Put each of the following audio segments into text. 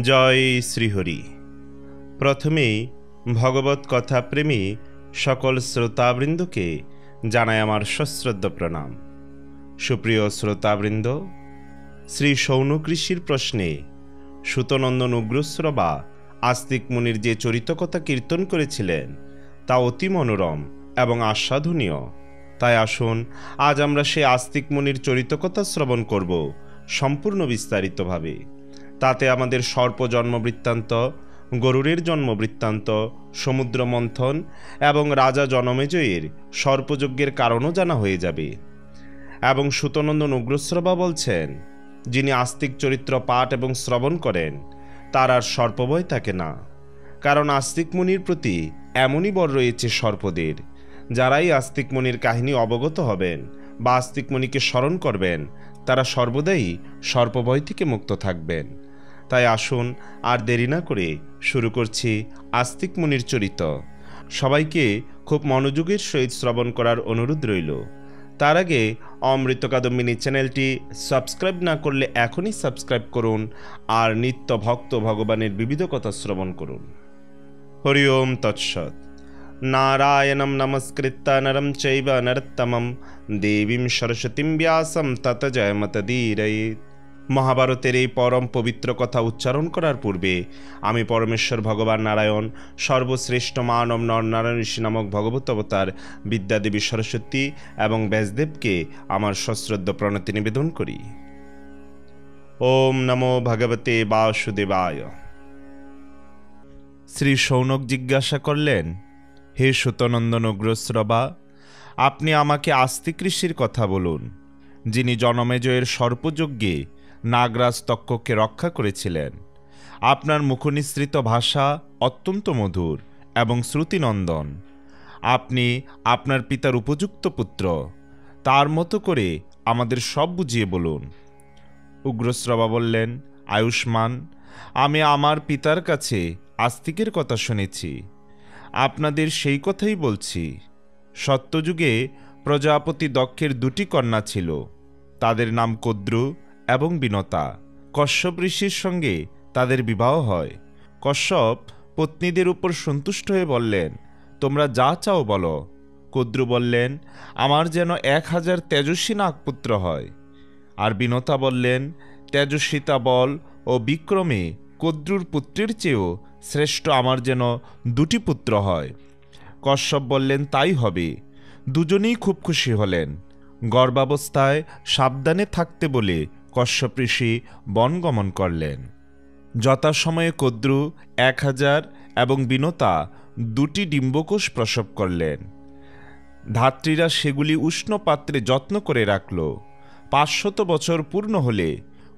জয় শ্রীহরি। প্রথমেই ভগবত কথা প্রেমী সকল শ্রোতাবৃন্দকে জানাই আমার সশ্রদ্ধ প্রণাম। সুপ্রিয় শ্রোতাবৃন্দ, শ্রী শৌনক ঋষির প্রশ্নে সুতনন্দন উগ্রশ্রবা আস্তিক মুনির যে চরিতকথা কীর্তন করেছিলেন তা অতি মনোরম এবং আস্বাদনীয়। তাই আসুন আজ আমরা সেই আস্তিক মুনির চরিতকথা শ্রবণ করব সম্পূর্ণ বিস্তারিতভাবে। তাতে আমাদের সর্প জন্ম বৃত্তান্ত, গরুড়ের জন্ম বৃত্তান্ত, সমুদ্র মন্থন এবং রাজা জনমেজয়ের সর্পযজ্ঞের কারণও জানা হয়ে যাবে। এবং সুতনন্দন উগ্রশ্রবা বলছেন, যিনি আস্তিক চরিত্র পাঠ এবং শ্রবণ করেন তার আর সর্পভয় থাকে না, কারণ আস্তিক মুনির প্রতি এমনই বর রয়েছে সর্পদের। যারাই আস্তিক মুনির কাহিনী অবগত হবেন বা আস্তিক মুনিকে স্মরণ করবেন তারা সর্বদাই সর্পভয় থেকে মুক্ত থাকবেন। তাই আসুন আর দেরি না করে শুরু করছি আস্তিক মুনির চরিত। সবাইকে খুব মনোযোগের সহিত শ্রবণ করার অনুরোধ রইল। তার আগে অমৃত কাদম্বিনী চ্যানেলটি সাবস্ক্রাইব না করলে এখনই সাবস্ক্রাইব করুন আর নিত্য ভক্ত ভগবানের বিবিধ কথা শ্রবণ করুন। হরি ওম তৎসৎ। নারায়ণম নমস্কৃত্য নরম চৈব নরোত্তমম দেবীং সরস্বতীং ব্যাসং তত জয়মতদীরয়েৎ। মহাভারতের এই পরম পবিত্র কথা উচ্চারণ করার পূর্বে আমি পরমেশ্বর ভগবান নারায়ণ, সর্বশ্রেষ্ঠ মানব নরনারায়ণ ঋষি নামক ভগবত অবতার বিদ্যাদেবী সরস্বতী এবং ব্যাসদেবকে আমার সশ্রদ্ধ প্রণতি নিবেদন করি। ওম নমো ভগবতে বাসুদেবায়। শ্রী শৌনক জিজ্ঞাসা করলেন, হে সুতনন্দন উগ্রশ্রবা, আপনি আমাকে আস্তিক ঋষির কথা বলুন, যিনি জনমেজয়ের সর্পযজ্ঞে নাগরাজ তক্ষককে রক্ষা করেছিলেন। আপনার মুখনিসৃত ভাষা অত্যন্ত মধুর এবং শ্রুতিনন্দন। আপনি আপনার পিতার উপযুক্ত পুত্র, তার মতো করে আমাদের সব বুঝিয়ে বলুন। উগ্রশ্রবা বললেন, আয়ুষ্মান, আমি আমার পিতার কাছে আস্তিকের কথা শুনেছি, আপনাদের সেই কথাই বলছি। সত্যযুগে প্রজাপতি দক্ষের দুটি কন্যা ছিল, তাদের নাম কদ্রু এবং বিনতা। কশ্যপ ঋষির সঙ্গে তাদের বিবাহ হয়। কশ্যপ পত্নীদের উপর সন্তুষ্ট হয়ে বললেন, তোমরা যা চাও বলো। কদ্রু বললেন, আমার যেন 1000 তেজস্বী নাগপুত্র হয়। আর বিনতা বললেন, তেজস্বিতা বল ও বিক্রমে কদ্রুর পুত্রের চেয়েও শ্রেষ্ঠ আমার যেন 2টি পুত্র হয়। কশ্যপ বললেন, তাই হবে। দুজনেই খুব খুশি হলেন। গর্ভাবস্থায় সাবধানে থাকতে বলে কশ্যপ ঋষি বন গমন করলেন। যথাসময়ে কদ্রু 1000 এবং বিনতা 2টি ডিম্বকোষ প্রসব করলেন। ধাত্রীরা সেগুলি উষ্ণ পাত্রে যত্ন করে রাখল। 500 বছর পূর্ণ হলে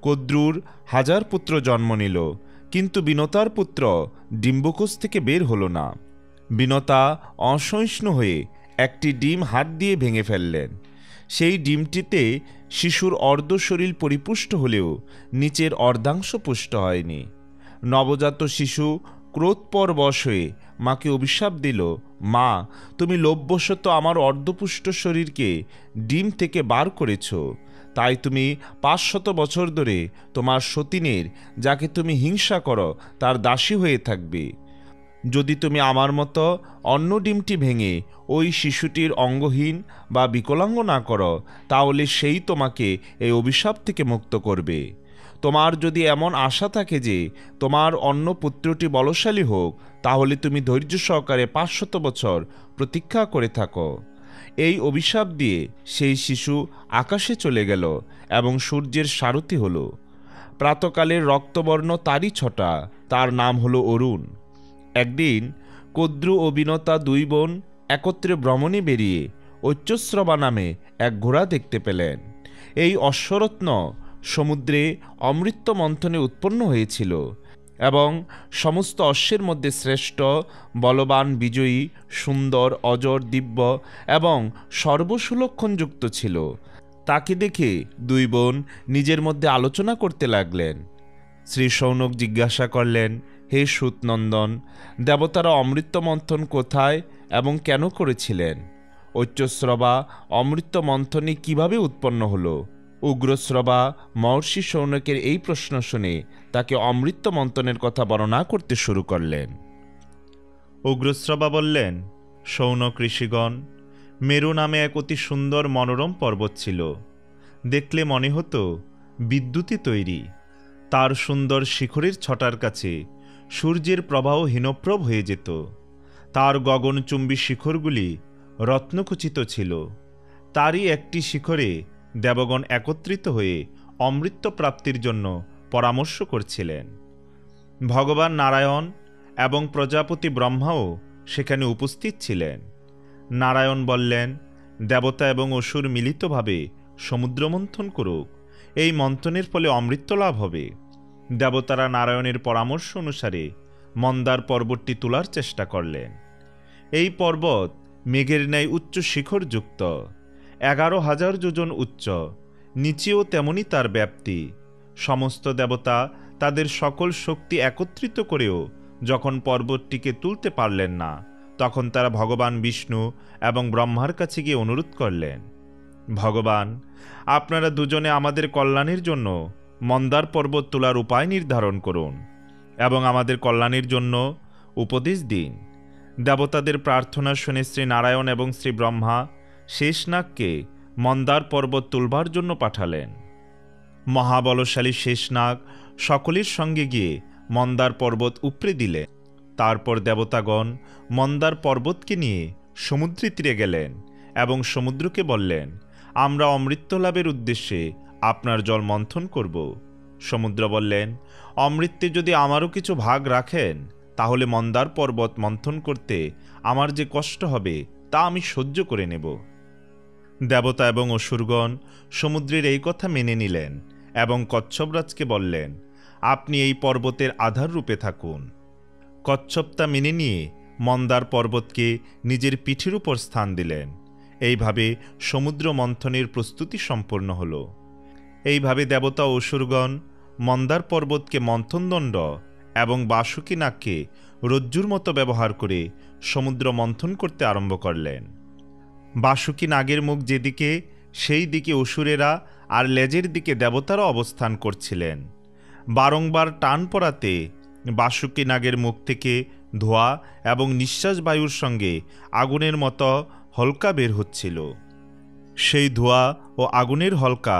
কদ্রুর 1000 পুত্র জন্ম নিল, কিন্তু বিনতার পুত্র ডিম্বকোষ থেকে বের হলো না। বিনতা অসহিষ্ণু হয়ে একটি ডিম হাত দিয়ে ভেঙে ফেললেন। সেই ডিমটিতে শিশুর অর্ধ শরীর পরিপুষ্ট হলেও নিচের অর্ধাংশ পুষ্ট হয়নি। নবজাত শিশু ক্রোধপরবশ হয়ে মাকে অভিশাপ দিল, মা, তুমি লোভবশত আমার অর্ধপুষ্ট শরীরকে ডিম থেকে বার করেছ, তাই তুমি 500 বছর ধরে তোমার সতীনের, যাকে তুমি হিংসা করো, তার দাসী হয়ে থাকবে। যদি তুমি আমার মতো অন্য ডিমটি ভেঙে ওই শিশুটির অঙ্গহীন বা বিকলাঙ্গ না করো, তাহলে সেই তোমাকে এই অভিশাপ থেকে মুক্ত করবে। তোমার যদি এমন আশা থাকে যে তোমার অন্য পুত্রটি বলশালী হোক, তাহলে তুমি ধৈর্য সহকারে 500 বছর প্রতীক্ষা করে থাকো। এই অভিশাপ দিয়ে সেই শিশু আকাশে চলে গেল এবং সূর্যের সারথি হল। প্রাতকালের রক্তবর্ণ তারই ছটা, তার নাম হলো অরুণ। একদিন কদ্রু ও বিনতা 2 বোন একত্রে ভ্রমণে বেরিয়ে ঐচ্যশ্রবা নামে এক ঘোড়া দেখতে পেলেন। এই অশ্বরত্ন সমুদ্রে অমৃত মন্থনে উৎপন্ন হয়েছিল এবং সমস্ত অশ্বের মধ্যে শ্রেষ্ঠ, বলবান, বিজয়ী, সুন্দর, অজর, দিব্য এবং সর্বসুলক্ষণযুক্ত ছিল। তাকে দেখে 2 বোন নিজের মধ্যে আলোচনা করতে লাগলেন। শ্রী শৌনক জিজ্ঞাসা করলেন, হে সুতনন্দন, দেবতারা অমৃত মন্থন কোথায় এবং কেন করেছিলেন? ঐচ্যশ্রবা অমৃত মন্থনে কিভাবে উৎপন্ন হলো? উগ্রশ্রবা মহর্ষি শৌনকের এই প্রশ্ন শুনে তাকে অমৃত মন্থনের কথা বর্ণনা করতে শুরু করলেন। উগ্রশ্রবা বললেন, শৌনক ঋষিগণ, মেরু নামে এক অতি সুন্দর মনোরম পর্বত ছিল। দেখলে মনে হতো বিদ্যুতে তৈরি। তার সুন্দর শিখরের ছটার কাছে সূর্যের প্রবাহ হীনপ্রভ হয়ে যেত। তার গগনচুম্বী শিখরগুলি রত্নখচিত ছিল। তারই একটি শিখরে দেবগণ একত্রিত হয়ে অমৃত প্রাপ্তির জন্য পরামর্শ করছিলেন। ভগবান নারায়ণ এবং প্রজাপতি ব্রহ্মাও সেখানে উপস্থিত ছিলেন। নারায়ণ বললেন, দেবতা এবং অসুর মিলিতভাবে সমুদ্র মন্থন করুক, এই মন্থনের ফলে অমৃত লাভ হবে। দেবতারা নারায়ণের পরামর্শ অনুসারে মন্দার পর্বতটি তোলার চেষ্টা করলেন। এই পর্বত মেঘের ন্যায় উচ্চ শিখরযুক্ত, 11,000 যোজন উচ্চ, নিচেও তেমনি তার ব্যাপ্তি। সমস্ত দেবতা তাদের সকল শক্তি একত্রিত করেও যখন পর্বতটিকে তুলতে পারলেন না, তখন তারা ভগবান বিষ্ণু এবং ব্রহ্মার কাছে গিয়ে অনুরোধ করলেন, ভগবান, আপনারা দুজনে আমাদের কল্যাণের জন্য মন্দার পর্বত তোলার উপায় নির্ধারণ করুন এবং আমাদের কল্যাণের জন্য উপদেশ দিন। দেবতাদের প্রার্থনা শুনে শ্রী নারায়ণ এবং শ্রী ব্রহ্মা শেষনাগকে মন্দার পর্বত তুলবার জন্য পাঠালেন। মহাবলশালী শেষনাগ সকলের সঙ্গে গিয়ে মন্দার পর্বত উপড়ে দিলেন। তারপর দেবতাগণ মন্দার পর্বতকে নিয়ে সমুদ্রের তীরে গেলেন এবং সমুদ্রকে বললেন, আমরা অমৃত লাভের উদ্দেশ্যে আপনার জল মন্থন করব। সমুদ্র বললেন, অমৃতে যদি আমারও কিছু ভাগ রাখেন তাহলে মন্দার পর্বত মন্থন করতে আমার যে কষ্ট হবে তা আমি সহ্য করে নেব। দেবতা এবং অসুরগণ সমুদ্রের এই কথা মেনে নিলেন এবং কচ্ছপরাজকে বললেন, আপনি এই পর্বতের আধার রূপে থাকুন। কচ্ছপ তা মেনে নিয়ে মন্দার পর্বতকে নিজের পিঠের উপর স্থান দিলেন। এইভাবে সমুদ্র মন্থনের প্রস্তুতি সম্পন্ন হল। এইভাবে দেবতা ও অসুরগণ মন্দার পর্বতকে মন্থনদণ্ড এবং বাসুকী নাগকে রজ্জুর মতো ব্যবহার করে সমুদ্র মন্থন করতে আরম্ভ করলেন। বাসুকী নাগের মুখ যেদিকে, সেই দিকে অসুরেরা আর লেজের দিকে দেবতারা অবস্থান করছিলেন। বারংবার টান পড়াতে বাসুকী নাগের মুখ থেকে ধোঁয়া এবং নিঃশ্বাস বায়ুর সঙ্গে আগুনের মতো হলকা বের হচ্ছিল। সেই ধোঁয়া ও আগুনের হলকা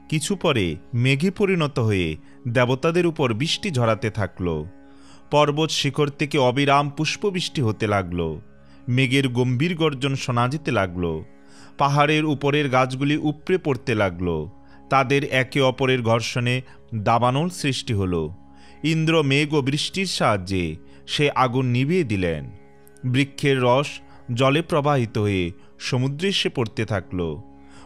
কিছু পরে মেঘে পরিণত হয়ে দেবতাদের উপর বৃষ্টি ঝরাতে থাকল। পর্বত শিখর থেকে অবিরাম পুষ্পবৃষ্টি হতে লাগল। মেঘের গম্ভীর গর্জন শোনা যেতে লাগল। পাহাড়ের উপরের গাছগুলি উপড়ে পড়তে লাগল। তাদের একে অপরের ঘর্ষণে দাবানল সৃষ্টি হল। ইন্দ্র মেঘ ও বৃষ্টির সাহায্যে সে আগুন নিভিয়ে দিলেন। বৃক্ষের রস জলে প্রবাহিত হয়ে সমুদ্রে এসে পড়তে থাকল।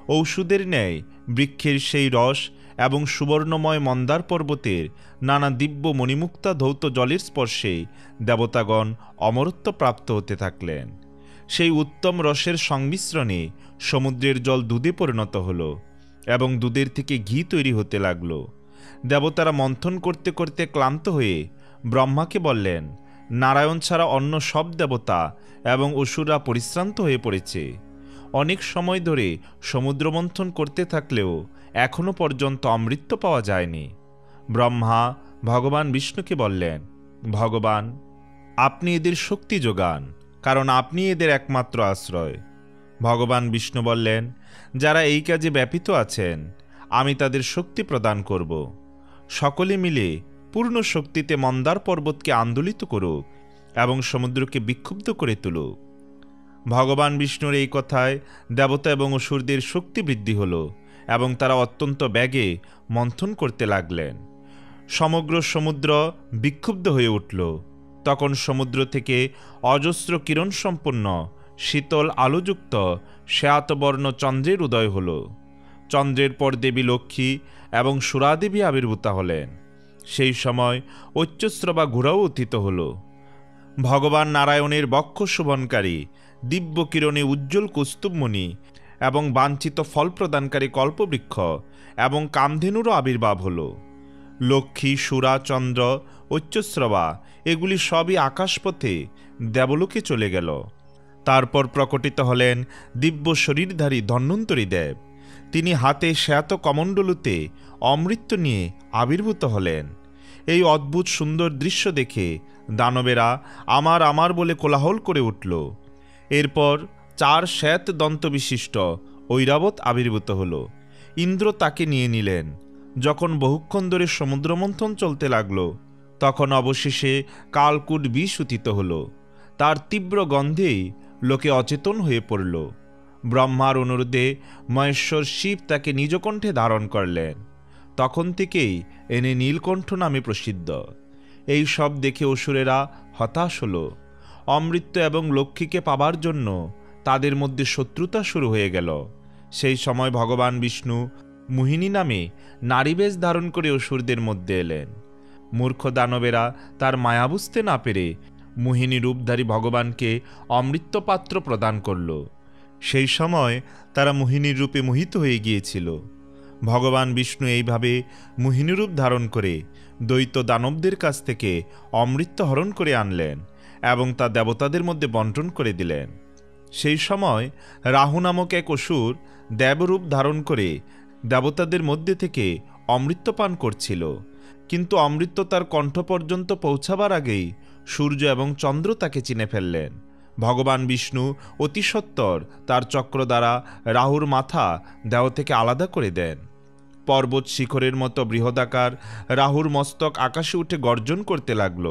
ঔষধের ন্যায় বৃক্ষের সেই রস এবং সুবর্ণময় মন্দার পর্বতের নানা দিব্য মণিমুক্তা ধৌত জলের স্পর্শে দেবতাগণ অমরত্ব প্রাপ্ত হতে থাকলেন। সেই উত্তম রসের সংমিশ্রণে সমুদ্রের জল দুধে পরিণত হল এবং দুধের থেকে ঘি তৈরি হতে লাগল। দেবতারা মন্থন করতে করতে ক্লান্ত হয়ে ব্রহ্মাকে বললেন, নারায়ণ ছাড়া অন্য সব দেবতা এবং অসুররা পরিশ্রান্ত হয়ে পড়েছে। অনেক সময় ধরে সমুদ্র মন্থন করতে থাকলেও এখনো পর্যন্ত অমৃত পাওয়া যায়নি। ব্রহ্মা ভগবান বিষ্ণুকে বললেন, ভগবান, আপনি এদের শক্তি যোগান, কারণ আপনি এদের একমাত্র আশ্রয়। ভগবান বিষ্ণু বললেন, যারা এই কাজে ব্যাপৃত আছেন আমি তাদের শক্তি প্রদান করব। সকলে মিলে পূর্ণ শক্তিতে মন্দার পর্বতকে আন্দোলিত করুক এবং সমুদ্রকে বিক্ষুব্ধ করে তুলুক। ভগবান বিষ্ণুর এই কথায় দেবতা এবং অসুরদের শক্তি বৃদ্ধি হল এবং তারা অত্যন্ত বেগে মন্থন করতে লাগলেন। সমগ্র সমুদ্র বিক্ষুব্ধ হয়ে উঠল। তখন সমুদ্র থেকে অজস্র কিরণ সম্পন্ন শীতল আলোযুক্ত শ্বেতবর্ণ চন্দ্রের উদয় হল। চন্দ্রের পর দেবী লক্ষ্মী এবং সুরাদেবী আবির্ভূতা হলেন। সেই সময় ঐচ্যশ্রবা ঘোড়াও উত্থিত হল। ভগবান নারায়ণের বক্ষ শোভনকারী দিব্য কিরণে উজ্জ্বল কৌস্তুভমণি এবং বাঞ্ছিত ফল প্রদানকারী কল্পবৃক্ষ এবং কামধেনুরও আবির্ভাব হল। লক্ষ্মী, সুরা, চন্দ্র, ঐচ্যশ্রবা এগুলি সবই আকাশপথে দেবলোকে চলে গেল। তারপর প্রকটিত হলেন দিব্য শরীরধারী ধন্বন্তরী দেব। তিনি হাতে শ্বেত কমণ্ডলুতে অমৃত নিয়ে আবির্ভূত হলেন। এই অদ্ভুত সুন্দর দৃশ্য দেখে দানবেরা আমার আমার বলে কোলাহল করে উঠল। এরপর 4 শ্বেত দন্তবিশিষ্ট ঐরাবত আবির্ভূত হল। ইন্দ্র তাকে নিয়ে নিলেন। যখন বহুক্ষণ ধরে সমুদ্রমন্থন চলতে লাগল, তখন অবশেষে কালকূট বিষ উথিত হল। তার তীব্র গন্ধেই লোকে অচেতন হয়ে পড়ল। ব্রহ্মার অনুরোধে মহেশ্বর শিব তাকে নিজ কণ্ঠে ধারণ করলেন। তখন থেকেই এনে নীলকণ্ঠ নামে প্রসিদ্ধ। এই সব দেখে অসুরেরা হতাশ হল। অমৃত এবং লক্ষ্মীকে পাবার জন্য তাদের মধ্যে শত্রুতা শুরু হয়ে গেল। সেই সময় ভগবান বিষ্ণু মোহিনী নামে নারীবেশ ধারণ করে অসুরদের মধ্যে এলেন। মূর্খ দানবেরা তার মায়া বুঝতে না পেরে মোহিনী রূপধারী ভগবানকে অমৃত পাত্র প্রদান করল। সেই সময় তারা মোহিনীর রূপে মোহিত হয়ে গিয়েছিল। ভগবান বিষ্ণু এইভাবে মোহিনী রূপ ধারণ করে দ্বৈত দানবদের কাছ থেকে অমৃত হরণ করে আনলেন এবং তা দেবতাদের মধ্যে বন্টন করে দিলেন। সেই সময় রাহু নামক এক অসুর দেবরূপ ধারণ করে দেবতাদের মধ্যে থেকে অমৃত পান করছিল। কিন্তু অমৃত তার কণ্ঠ পর্যন্ত পৌঁছাবার আগেই সূর্য এবং চন্দ্র তাকে চিনে ফেললেন। ভগবান বিষ্ণু অতি সত্বর তার চক্র দ্বারা রাহুর মাথা দেহ থেকে আলাদা করে দেন। পর্বত শিখরের মতো বৃহদাকার রাহুর মস্তক আকাশে উঠে গর্জন করতে লাগল,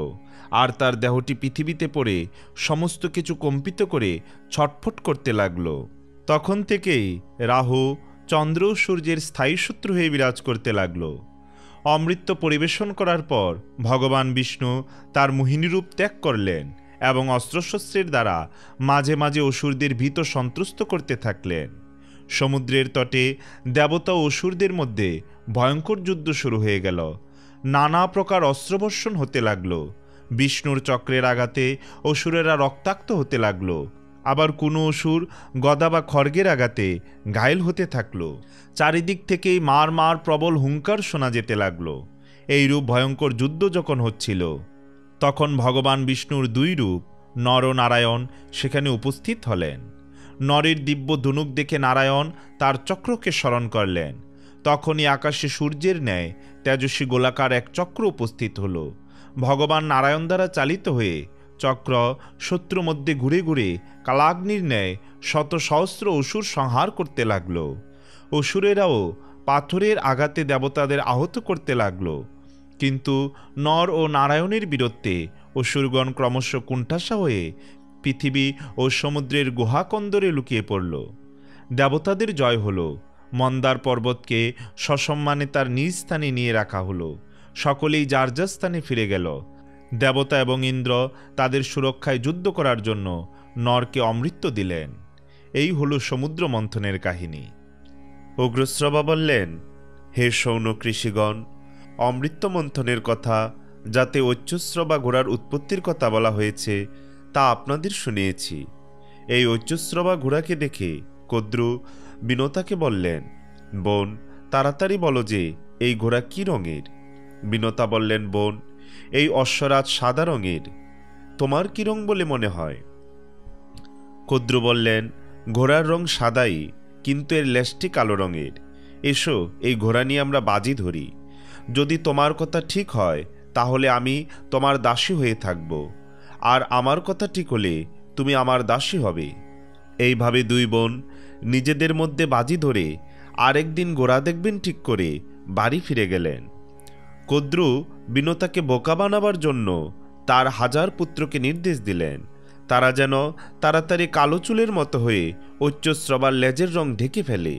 আর তার দেহটি পৃথিবীতে পড়ে সমস্ত কিছু কম্পিত করে ছটফট করতে লাগল। তখন থেকেই রাহু চন্দ্র ও সূর্যের স্থায়ী শত্রু হয়ে বিরাজ করতে লাগল। অমৃত পরিবেশন করার পর ভগবান বিষ্ণু তার মোহিনী রূপ ত্যাগ করলেন এবং অস্ত্রশস্ত্রের দ্বারা মাঝে মাঝে অসুরদের ভীত সন্ত্রস্ত করতে থাকলেন। সমুদ্রের তটে দেবতা ও অসুরদের মধ্যে ভয়ঙ্কর যুদ্ধ শুরু হয়ে গেল। নানা প্রকার অস্ত্রবর্ষণ হতে লাগল। বিষ্ণুর চক্রের আঘাতে অসুরেরা রক্তাক্ত হতে লাগল। আবার কোনো অসুর গদা বা খড়গের আঘাতে ঘায়েল হতে থাকল। চারিদিক থেকেই মার মার প্রবল হুঙ্কার শোনা যেতে লাগল। এইরূপ ভয়ঙ্কর যুদ্ধ যখন হচ্ছিল, তখন ভগবান বিষ্ণুর 2 রূপ নর ও নারায়ণ সেখানে উপস্থিত হলেন। নরের দিব্য ধনুক দেখে নারায়ণ তার চক্রকে স্মরণ করলেন। তখনই আকাশে সূর্যের ন্যায় তেজস্বী গোলাকার এক চক্র উপস্থিত হল। ভগবান নারায়ণ দ্বারা চালিত হয়ে চক্র শত্রু মধ্যে ঘুরে ঘুরে কালাগ্নির ন্যায় শত সহস্র অসুর সংহার করতে লাগল। অসুরেরাও পাথরের আঘাতে দেবতাদের আহত করতে লাগল। কিন্তু নর ও নারায়ণের বীরত্বে অসুরগণ ক্রমশ কুণ্ঠাসা হয়ে পৃথিবী ও সমুদ্রের গুহাকন্দরে লুকিয়ে পড়ল। দেবতাদের জয় হল। মন্দার পর্বতকে সসম্মানে তার নিজ স্থানে নিয়ে রাখা হলো। সকলেই যার যার স্থানে ফিরে গেল। দেবতা এবং ইন্দ্র তাদের সুরক্ষায় যুদ্ধ করার জন্য নরকে অমৃত দিলেন। এই হল সমুদ্র মন্থনের কাহিনী। উগ্রশ্রবা বললেন, হে সৌনক ঋষিগণ, অমৃত মন্থনের কথা, যাতে ঐচ্যশ্রবা ঘোড়ার উৎপত্তির কথা বলা হয়েছে, তা আপনাদের শুনিয়েছি। এই ঐচ্যশ্রবা ঘোড়াকে দেখে কদ্রু বিনতাকে বললেন, বোন, তাড়াতাড়ি বলো যে এই ঘোড়া কি রঙের। বিনতা বললেন, বোন, এই অশ্বরাজ সাদা রঙের। তোমার কি রং বলে মনে হয়? কদ্রু বললেন, ঘোড়ার রং সাদাই, কিন্তু এর লেজটি কালো রঙের। এসো, এই ঘোড়া নিয়ে আমরা বাজি ধরি। যদি তোমার কথা ঠিক হয় তাহলে আমি তোমার দাসী হয়ে থাকব, আর আমার কথা ঠিক হলে তুমি আমার দাসী হবে। এইভাবে 2 বোন নিজেদের মধ্যে বাজি ধরে আরেকদিন ঘোড়া দেখবেন ঠিক করে বাড়ি ফিরে গেলেন। কদ্রু বিনতাকে বোকা বানাবার জন্য তার 1000 পুত্রকে নির্দেশ দিলেন, তারা যেন তাড়াতাড়ি কালো চুলের মতো হয়ে ঐচ্যশ্রবার লেজের রং ঢেকে ফেলে,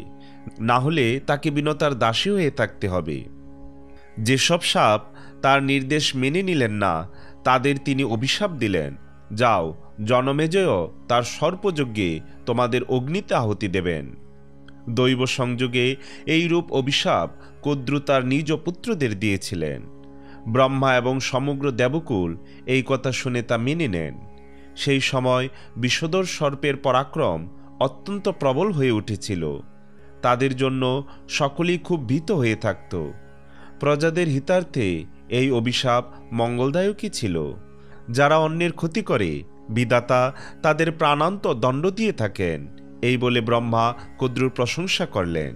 না হলে তাকে বিনতার দাসী হয়ে থাকতে হবে। যেসব সাপ তার নির্দেশ মেনে নিলেন না, তাদের তিনি অভিশাপ দিলেন, যাও, জনমেজয় তার সর্পযজ্ঞে তোমাদের অগ্নিতে আহুতি দেবেন। দৈব সংযোগে এই রূপ অভিশাপ কদ্রু তার নিজ পুত্রদের দিয়েছিলেন। ব্রহ্মা এবং সমগ্র দেবকুল এই কথা শুনে তা মেনে নেন। সেই সময় বিষধর সর্পের পরাক্রম অত্যন্ত প্রবল হয়ে উঠেছিল। তাদের জন্য সকলেই খুব ভীত হয়ে থাকত। প্রজাদের হিতার্থে এই অভিশাপ মঙ্গলদায়কই ছিল। যারা অন্যের ক্ষতি করে বিধাতা তাদের প্রাণান্ত দণ্ড দিয়ে থাকেন, এই বলে ব্রহ্মা কদ্রুর প্রশংসা করলেন।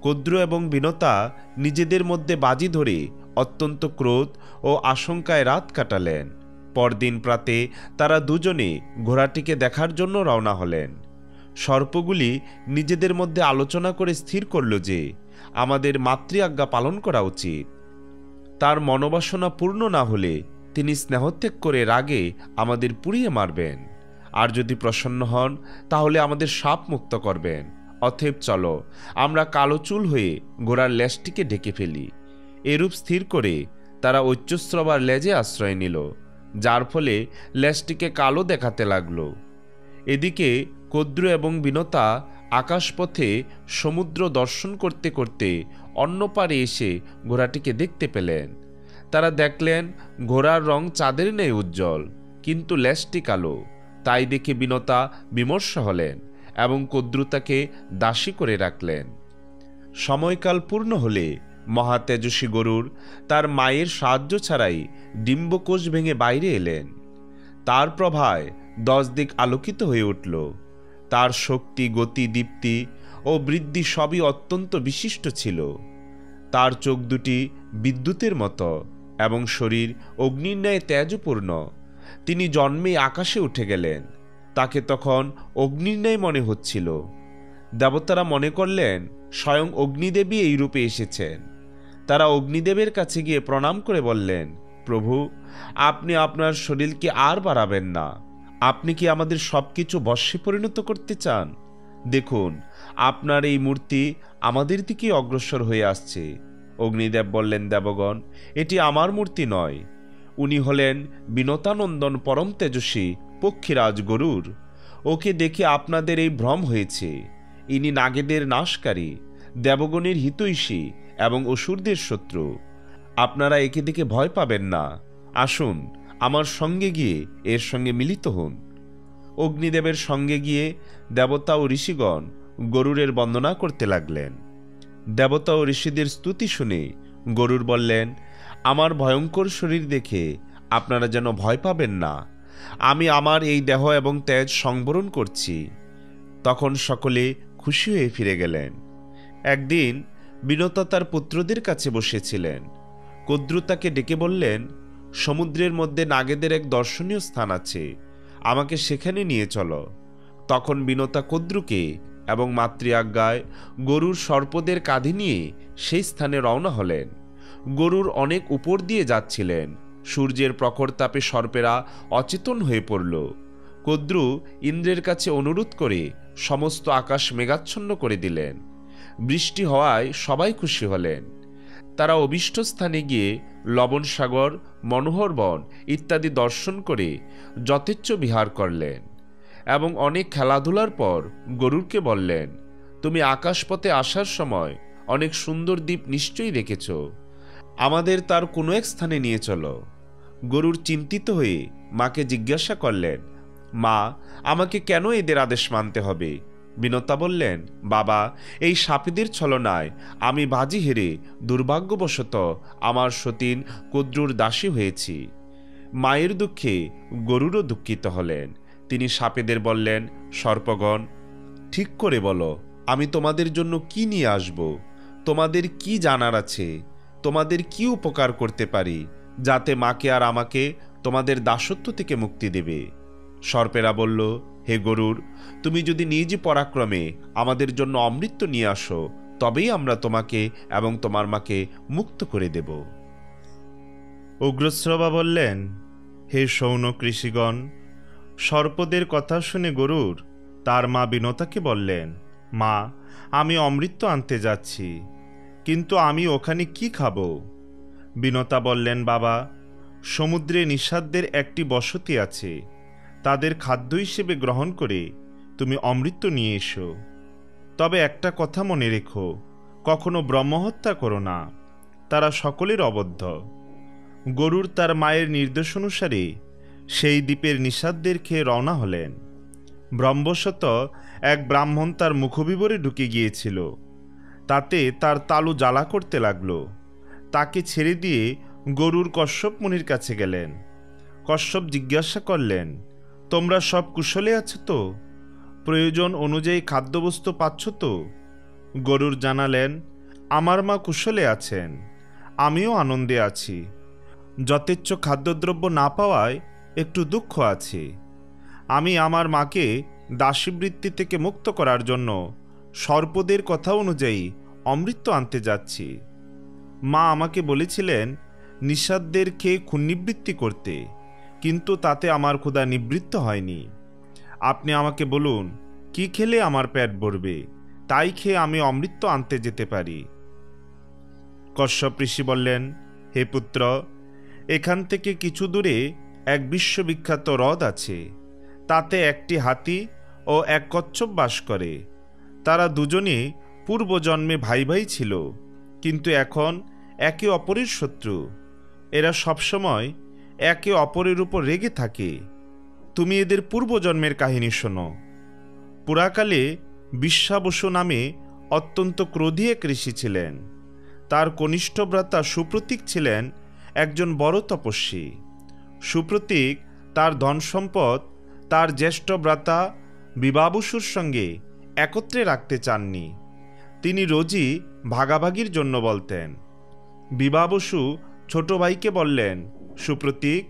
কদ্রু এবং বিনতা নিজেদের মধ্যে বাজি ধরে অত্যন্ত ক্রোধ ও আশঙ্কায় রাত কাটালেন। পরদিন প্রাতে তারা দুজনে ঘোড়াটিকে দেখার জন্য রওনা হলেন। সর্পগুলি নিজেদের মধ্যে আলোচনা করে স্থির করল যে আমাদের মাতৃ আজ্ঞা পালন করা উচিত। তার মনোবাসনা পূর্ণ না হলে তিনি স্নেহত্যাগ করে রাগে আমাদের পুড়িয়ে মারবেন, আর যদি প্রসন্ন হন তাহলে আমাদের শাপ মুক্ত করবেন। অতএব চলো আমরা কালো চুল হয়ে ঘোড়ার লেজটিকে ঢেকে ফেলি। এরূপ স্থির করে তারা ঐচ্যস্রবার লেজে আশ্রয় নিল, যার ফলে লেজটিকে কালো দেখাতে লাগল। এদিকে কদ্রু এবং বিনতা আকাশপথে সমুদ্র দর্শন করতে করতে অন্য পারে এসে ঘোড়াটিকে দেখতে পেলেন। তারা দেখলেন ঘোড়ার রং চাঁদের ন্যায় উজ্জ্বল, কিন্তু লেজটি কালো। তাই দেখে বিনতা বিমর্ষ হলেন এবং কদ্রু তাকে দাসী করে রাখলেন। সময়কাল পূর্ণ হলে মহাতেজস্বী গরুর তার মায়ের সাহায্য ছাড়াই ডিম্বকোষ ভেঙে বাইরে এলেন। তার প্রভায় 10 দিক আলোকিত হয়ে উঠল। তার শক্তি, গতি, দীপ্তি ও বৃদ্ধি সবই অত্যন্ত বিশিষ্ট ছিল। তার চোখ দুটি বিদ্যুতের মতো এবং শরীর অগ্নির ন্যায় তেজপূর্ণ। তিনি জন্মে আকাশে উঠে গেলেন। তাকে তখন অগ্নির ন্যায় মনে হচ্ছিল। দেবতারা মনে করলেন স্বয়ং অগ্নিদেবী এই রূপে এসেছেন। তারা অগ্নিদেবের কাছে গিয়ে প্রণাম করে বললেন, প্রভু, আপনি আপনার শরীরকে আর বাড়াবেন না। আপনি কি আমাদের সবকিছু বশ্যে পরিণত করতে চান? দেখুন, আপনার এই মূর্তি আমাদের দিকে অগ্রসর হয়ে আসছে। অগ্নিদেব বললেন, দেবগণ, এটি আমার মূর্তি নয়। উনি হলেন বিনতানন্দন পরম তেজস্বী পক্ষীরাজ গরুর। ওকে দেখে আপনাদের এই ভ্রম হয়েছে। ইনি নাগেদের নাশকারী, দেবগণের হিতৈষী এবং অসুরদের শত্রু। আপনারা একে দেখে ভয় পাবেন না। আসুন, আমার সঙ্গে গিয়ে এর সঙ্গে মিলিত হন। অগ্নিদেবের সঙ্গে গিয়ে দেবতা ও ঋষিগণ গরুরের বন্দনা করতে লাগলেন। দেবতা ও ঋষিদের স্তুতি শুনে গরুর বললেন, আমার ভয়ঙ্কর শরীর দেখে আপনারা যেন ভয় পাবেন না। আমি আমার এই দেহ এবং তেজ সংবরণ করছি। তখন সকলে খুশি হয়ে ফিরে গেলেন। একদিন বিনতা তার পুত্রদের কাছে বসেছিলেন। কদ্রু তাকে ডেকে বললেন, সমুদ্রের মধ্যে নাগেদের এক দর্শনীয় স্থান আছে, আমাকে সেখানে নিয়ে চলো। তখন বিনতা কদ্রুকে এবং মাতৃ আজ্ঞায় গরুর সর্পদের কাঁধে নিয়ে সেই স্থানে রওনা হলেন। গরুর অনেক উপর দিয়ে যাচ্ছিলেন। সূর্যের প্রখর তাপে সর্পেরা অচেতন হয়ে পড়ল। কদ্রু ইন্দ্রের কাছে অনুরোধ করে সমস্ত আকাশ মেঘাচ্ছন্ন করে দিলেন। বৃষ্টি হওয়ায় সবাই খুশি হলেন। তারা অভীষ্ট স্থানে গিয়ে লবণ সাগর, মনোহর বন ইত্যাদি দর্শন করে যথেচ্ছ বিহার করলেন এবং অনেক খেলাধুলার পর গরুরকে বললেন, তুমি আকাশপথে আসার সময় অনেক সুন্দর দ্বীপ নিশ্চয়ই দেখেছ। আমাদের তার কোনো এক স্থানে নিয়ে চলো। গরুর চিন্তিত হয়ে মাকে জিজ্ঞাসা করলেন, মা, আমাকে কেন এদের আদেশ মানতে হবে? বিনতা বললেন, বাবা, এই সাপীদের ছলনায় আমি বাজি হেরে দুর্ভাগ্যবশত আমার সতীন কদ্রুর দাসী হয়েছি। মায়ের দুঃখে গরুরও দুঃখিত হলেন। তিনি সাপেদের বললেন, সর্পগণ, ঠিক করে বলো, আমি তোমাদের জন্য কি নিয়ে আসব? তোমাদের কি জানার আছে? তোমাদের কি উপকার করতে পারি যাতে মাকে আর আমাকে তোমাদের দাসত্ব থেকে মুক্তি দেবে? সর্পেরা বলল, হে গরুর, তুমি যদি নিজ পরাক্রমে আমাদের জন্য অমৃত নিয়ে আসো, তবেই আমরা তোমাকে এবং তোমার মাকে মুক্ত করে দেব। উগ্রশ্রবা বললেন, হে শৌনক ঋষিগণ, সর্পদের কথা শুনে গরুর তার মা বিনতাকে বললেন, মা, আমি অমৃত আনতে যাচ্ছি, কিন্তু আমি ওখানে কি খাব? বিনতা বললেন, বাবা, সমুদ্রে নিষাদদের একটি বসতি আছে, তাদের খাদ্য হিসেবে গ্রহণ করে তুমি অমৃত নিয়ে এসো। তবে একটা কথা মনে রেখো, কখনো ব্রহ্মহত্যা করো না, তারা সকলের অবদ্ধ। গরুর তার মায়ের নির্দেশ অনুসারে সেই দ্বীপের নিষাদদের খেয়ে রওনা হলেন। ব্রহ্মবশত এক ব্রাহ্মণ তার মুখবিবরে ঢুকে গিয়েছিল। তাতে তার তালু জ্বালা করতে লাগল। তাকে ছেড়ে দিয়ে গরুর কশ্যপ মুনির কাছে গেলেন। কশ্যপ জিজ্ঞাসা করলেন, তোমরা সব কুশলে আছো তো? প্রয়োজন অনুযায়ী খাদ্যবস্তু পাচ্ছ তো? গরুর জানালেন, আমার মা কুশলে আছেন, আমিও আনন্দে আছি। যথেচ্ছ খাদ্যদ্রব্য না পাওয়ায় একটু দুঃখ আছে। আমি আমার মাকে দাসীবৃত্তি থেকে মুক্ত করার জন্য সর্পদের কথা অনুযায়ী অমৃত আনতে যাচ্ছি। মা আমাকে বলেছিলেন নিঃস্বাদদের খেয়ে ক্ষুণ্ণিবৃত্তি করতে, কিন্তু তাতে আমার ক্ষুধা নিবৃত্ত হয়নি। আপনি আমাকে বলুন কি খেলে আমার পেট ভরবে, তাই খেয়ে আমি অমৃত আনতে যেতে পারি। কশ্যপ ঋষি বললেন, হে পুত্র, এখান থেকে কিছু দূরে এক বিশ্ববিখ্যাত হ্রদ আছে। তাতে একটি হাতি ও এক কচ্ছপ বাস করে। তারা দুজনে পূর্বজন্মে ভাই ভাই ছিল, কিন্তু এখন একে অপরের শত্রু। এরা সবসময় একে অপরের উপর রেগে থাকে। তুমি এদের পূর্বজন্মের কাহিনী শোনো। পুরাকালে বিশ্বাবসু নামে অত্যন্ত ক্রোধী এক ঋষি ছিলেন। তার কনিষ্ঠ ভ্রাতা সুপ্রতীক ছিলেন একজন বড় তপস্বী। সুপ্রতীক তার ধন সম্পদ তার জ্যেষ্ঠ ভ্রাতা বিবাবসুর সঙ্গে একত্রে রাখতে চাননি। তিনি রোজই ভাগাভাগির জন্য বলতেন। বিবাবসু ছোট ভাইকে বললেন, সুপ্রতীক,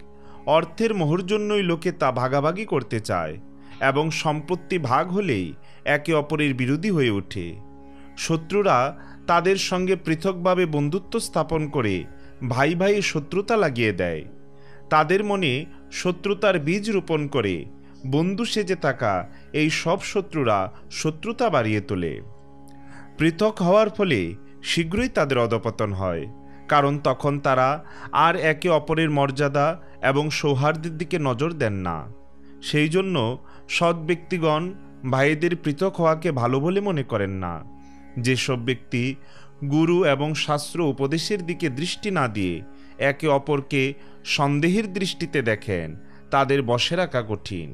অর্থের মোহর জন্যই লোকে তা ভাগাভাগি করতে চায় এবং সম্পত্তি ভাগ হলেই একে অপরের বিরোধী হয়ে ওঠে। শত্রুরা তাদের সঙ্গে পৃথকভাবে বন্ধুত্ব স্থাপন করে ভাই ভাই শত্রুতা লাগিয়ে দেয়। তাদের মনে শত্রুতার বীজ রোপণ করে বন্ধু সেজে থাকা এই সব শত্রুরা শত্রুতা বাড়িয়ে তোলে। পৃথক হওয়ার ফলে শীঘ্রই তাদের অধপতন হয়, কারণ তখন তারা আর একে অপরের মর্যাদা এবং সৌহার্দ্যের দিকে নজর দেন না। সেই জন্য সৎ ব্যক্তিগণ ভাইদের পৃথক হওয়াকে ভালো বলে মনে করেন না। যেসব ব্যক্তি গুরু এবং শাস্ত্র উপদেশের দিকে দৃষ্টি না দিয়ে একে অপরকে সন্দেহের দৃষ্টিতে দেখেন, তাদের বশে রাখা কঠিন।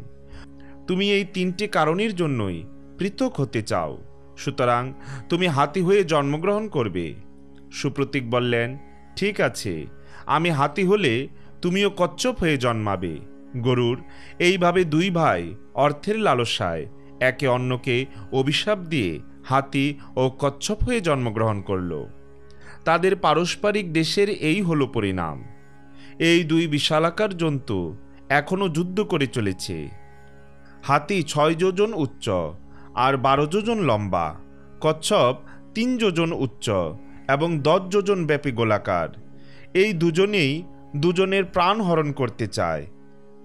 তুমি এই তিনটি কারণের জন্যই পৃথক হতে চাও, সুতরাং তুমি হাতি হয়ে জন্মগ্রহণ করবে। সুপ্রতীক বললেন, ঠিক আছে, আমি হাতি হলে তুমিও কচ্ছপ হয়ে জন্মাবে। গরুর এইভাবে দুই ভাই অর্থের লালসায় একে অন্যকে অভিশাপ দিয়ে হাতি ও কচ্ছপ হয়ে জন্মগ্রহণ করল। তাদের পারস্পরিক দেশের এই হলো পরিণাম। এই দুই বিশালাকার জন্তু এখনো যুদ্ধ করে চলেছে। হাতি 6 যোজন উচ্চ আর 12 যোজন লম্বা, কচ্ছপ 3 যোজন উচ্চ এবং 10 যোজন ব্যাপী গোলাকার। এই দুজনেই দুজনের প্রাণ হরণ করতে চায়।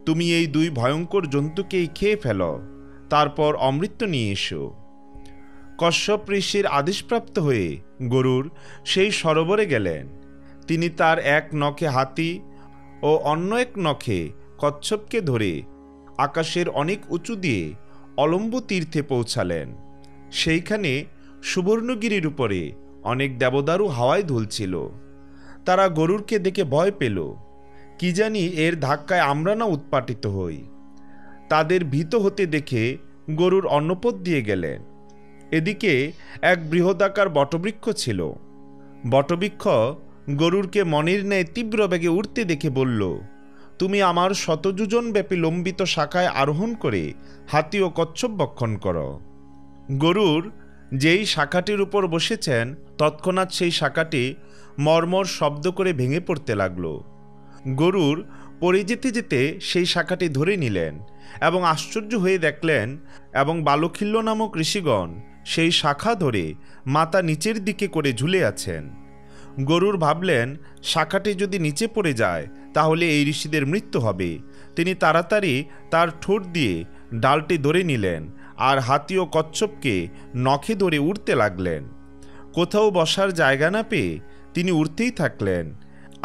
তুমি এই দুই ভয়ঙ্কর জন্তুকেই খেয়ে ফেলো, তারপর অমৃত নিয়ে এসো। কশ্যপ ঋষির আদেশপ্রাপ্ত হয়ে গরুর সেই সরোবরে গেলেন। তিনি তার এক নখে হাতি ও অন্য এক নখে কচ্ছপকে ধরে আকাশের অনেক উঁচু দিয়ে অলম্ব তীর্থে পৌঁছালেন। সেইখানে সুবর্ণগিরির উপরে অনেক দেবদারু হাওয়ায় দুলছিল। তারা গরুরকে দেখে ভয় পেল, কি জানি এর ধাক্কায় আমরা না উৎপাটিত হই। তাদের ভীত হতে দেখে গরুর অন্নপথ দিয়ে গেলেন। এদিকে এক বৃহদাকার বটবৃক্ষ ছিল। বটবৃক্ষ গরুরকে মনের ন্যায় তীব্র বেগে উঠতে দেখে বলল, তুমি আমার শতযোজন ব্যাপী লম্বিত শাখায় আরোহণ করে হাতি ও কচ্ছপ ভক্ষণ করো। গরুর যেই শাখাটির উপর বসেছেন তৎক্ষণাৎ সেই শাখাটি মর্মর শব্দ করে ভেঙে পড়তে লাগলো। গরুর পড়ে যেতে যেতে সেই শাখাটি ধরে নিলেন এবং আশ্চর্য হয়ে দেখলেন এবং বালখিল্য নামক ঋষিগণ সেই শাখা ধরে মাথা নিচের দিকে করে ঝুলে আছেন। গরুর ভাবলেন, শাখাটি যদি নিচে পড়ে যায় তাহলে এই ঋষিদের মৃত্যু হবে। তিনি তাড়াতাড়ি তার ঠোঁট দিয়ে ডালটি ধরে নিলেন আর হাতি ও কচ্ছপকে নখে ধরে উড়তে লাগলেন। কোথাও বসার জায়গা না পেয়ে তিনি উড়তেই থাকলেন,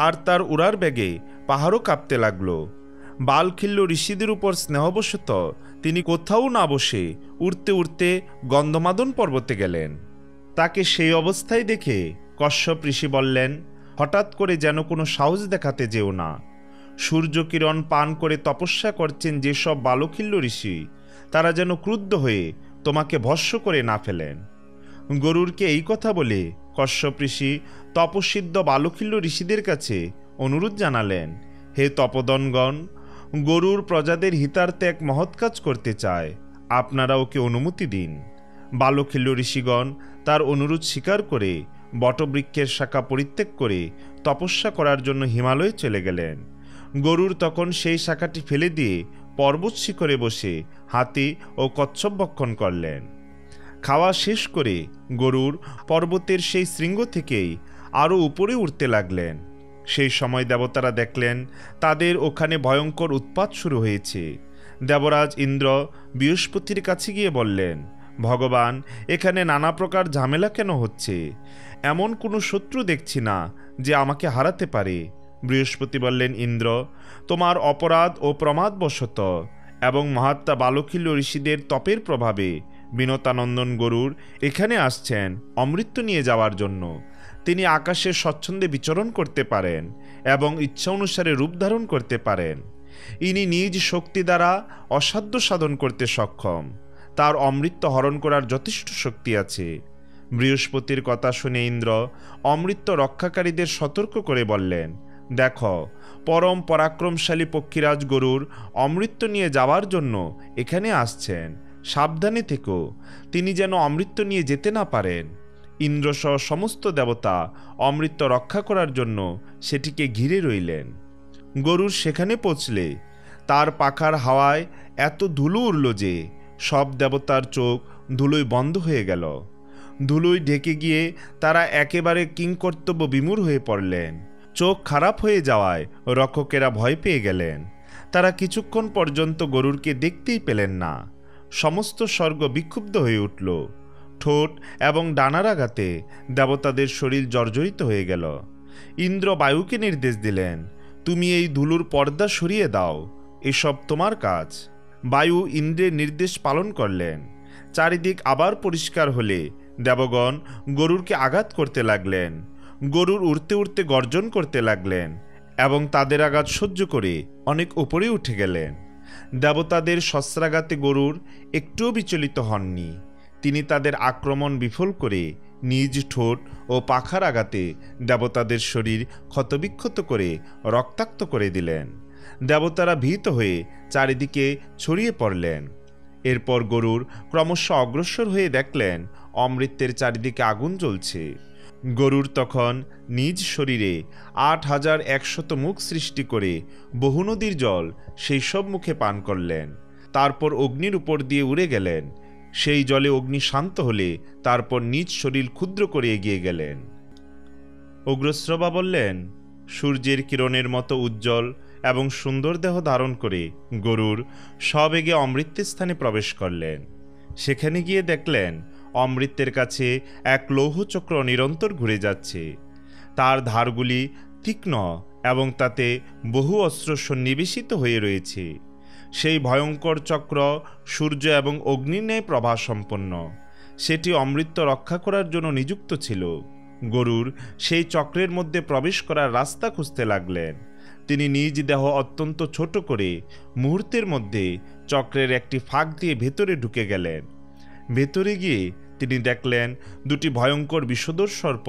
আর তার উড়ার বেগে পাহাড়ও কাঁপতে লাগলো। বালখিল্য ঋষিদের উপর স্নেহবশত তিনি কোথাও না বসে উড়তে উড়তে গন্ধমাদন পর্বতে গেলেন। তাকে সেই অবস্থায় দেখে কশ্যপ ঋষি বললেন, হঠাৎ করে যেন কোনো সাহস দেখাতে যেও না। সূর্যকিরণ পান করে তপস্যা করছেন যেসব বালখিল্য ঋষি, তারা যেন ক্রুদ্ধ হয়ে তোমাকে ভস্ম করে না ফেলেন। গরুরকে এই কথা বলে কশ্যপ ঋষি তপসিদ্ধ বালখিল্য ঋষিদের কাছে অনুরোধ জানালেন, হে তপোদনগণ, গরুর প্রজাদের হিতার্থে এক মহৎ কাজ করতে চায়, আপনারা ওকে অনুমতি দিন। বালখিল্য ঋষিগণ তার অনুরোধ স্বীকার করে বটবৃক্ষের শাখা পরিত্যাগ করে তপস্যা করার জন্য হিমালয়ে চলে গেলেন। গরুর তখন সেই শাখাটি ফেলে দিয়ে পর্বত শিখরে বসে হাতি ও কচ্ছপ ভক্ষণ করলেন। খাওয়া শেষ করে গরুর পর্বতের সেই শৃঙ্গ থেকেই আরও উপরে উঠতে লাগলেন। সেই সময় দেবতারা দেখলেন তাদের ওখানে ভয়ঙ্কর উৎপাত শুরু হয়েছে। দেবরাজ ইন্দ্র বৃহস্পতির কাছে গিয়ে বললেন, ভগবান, এখানে নানা প্রকার ঝামেলা কেন হচ্ছে? এমন কোনো শত্রু দেখছি না যে আমাকে হারাতে পারে। বৃহস্পতি বললেন, ইন্দ্র, তোমার অপরাধ ও প্রমাদবশত এবং মহাত্মা বালকিল ঋষিদের তপের প্রভাবে বিনতানন্দন গরুর এখানে আসছেন অমৃত নিয়ে যাওয়ার জন্য। তিনি আকাশে স্বচ্ছন্দে বিচরণ করতে পারেন এবং ইচ্ছা অনুসারে রূপ ধারণ করতে পারেন। ইনি নিজ শক্তি দ্বারা অসাধ্য সাধন করতে সক্ষম। তার অমৃত হরণ করার যথেষ্ট শক্তি আছে। বৃহস্পতির কথা শুনে ইন্দ্র অমৃত রক্ষাকারীদের সতর্ক করে বললেন, দেখো, পরম পরাক্রমশালী পক্ষীরাজ গরুর অমৃত নিয়ে যাওয়ার জন্য এখানে আসছেন। সাবধানে থেকো, তিনি যেন অমৃত নিয়ে যেতে না পারেন। ইন্দ্রসহ সমস্ত দেবতা অমৃত রক্ষা করার জন্য সেটিকে ঘিরে রইলেন। গরুর সেখানে পৌঁছলে তার পাখার হাওয়ায় এত ধুলো উড়ল যে সব দেবতার চোখ ধুলোয় বন্ধ হয়ে গেল। ধুলোয় ঢেকে গিয়ে তারা একেবারে কিংকর্তব্য বিমূঢ় হয়ে পড়লেন। চোখ খারাপ হয়ে যাওয়ায় রক্ষকেরা ভয় পেয়ে গেলেন। তারা কিছুক্ষণ পর্যন্ত গরুরকে দেখতেই পেলেন না। সমস্ত স্বর্গ বিক্ষুব্ধ হয়ে উঠল। ঠোঁট এবং ডানার আঘাতে দেবতাদের শরীর জর্জরিত হয়ে গেল। ইন্দ্র বায়ুকে নির্দেশ দিলেন, তুমি এই ধুলোর পর্দা সরিয়ে দাও, এসব তোমার কাজ। বায়ু ইন্দ্রের নির্দেশ পালন করলেন। চারিদিক আবার পরিষ্কার হলে দেবগণ গরুরকে আঘাত করতে লাগলেন। গরুর উড়তে উড়তে গর্জন করতে লাগলেন এবং তাদের আঘাত সহ্য করে অনেক উপরে উঠে গেলেন। দেবতাদের শস্ত্রাঘাতে গরুর একটুও বিচলিত হননি। তিনি তাদের আক্রমণ বিফল করে নিজ ঠোঁট ও পাখার আঘাতে দেবতাদের শরীর ক্ষতবিক্ষত করে রক্তাক্ত করে দিলেন। দেবতারা ভীত হয়ে চারিদিকে ছড়িয়ে পড়লেন। এরপর গরুর ক্রমশ অগ্রসর হয়ে দেখলেন অমৃতের চারিদিকে আগুন জ্বলছে। গরুর তখন নিজ শরীরে ৮,১০০ মুখ সৃষ্টি করে বহু নদীর জল সেই সব মুখে পান করলেন। তারপর অগ্নির উপর দিয়ে উড়ে গেলেন। সেই জলে অগ্নি শান্ত হলে তারপর নিজ শরীর ক্ষুদ্র করে এগিয়ে গেলেন। উগ্রশ্রবা বললেন, সূর্যের কিরণের মতো উজ্জ্বল এবং সুন্দর দেহ ধারণ করে গরুর সবেগে অমৃতের স্থানে প্রবেশ করলেন। সেখানে গিয়ে দেখলেন অমৃতের কাছে এক লৌহচক্র নিরন্তর ঘুরে যাচ্ছে। তার ধারগুলি তীক্ষ্ণ এবং তাতে বহু অস্ত্র সন্নিবেশিত হয়ে রয়েছে। সেই ভয়ঙ্কর চক্র সূর্য এবং অগ্নির ন্যায় প্রভা সম্পন্ন। সেটি অমৃত রক্ষা করার জন্য নিযুক্ত ছিল। গরুর সেই চক্রের মধ্যে প্রবেশ করার রাস্তা খুঁজতে লাগলেন। তিনি নিজ দেহ অত্যন্ত ছোট করে মুহূর্তের মধ্যে চক্রের একটি ফাঁক দিয়ে ভেতরে ঢুকে গেলেন। ভেতরে গিয়ে তিনি দেখলেন দুটি ভয়ঙ্কর বিষধর সর্প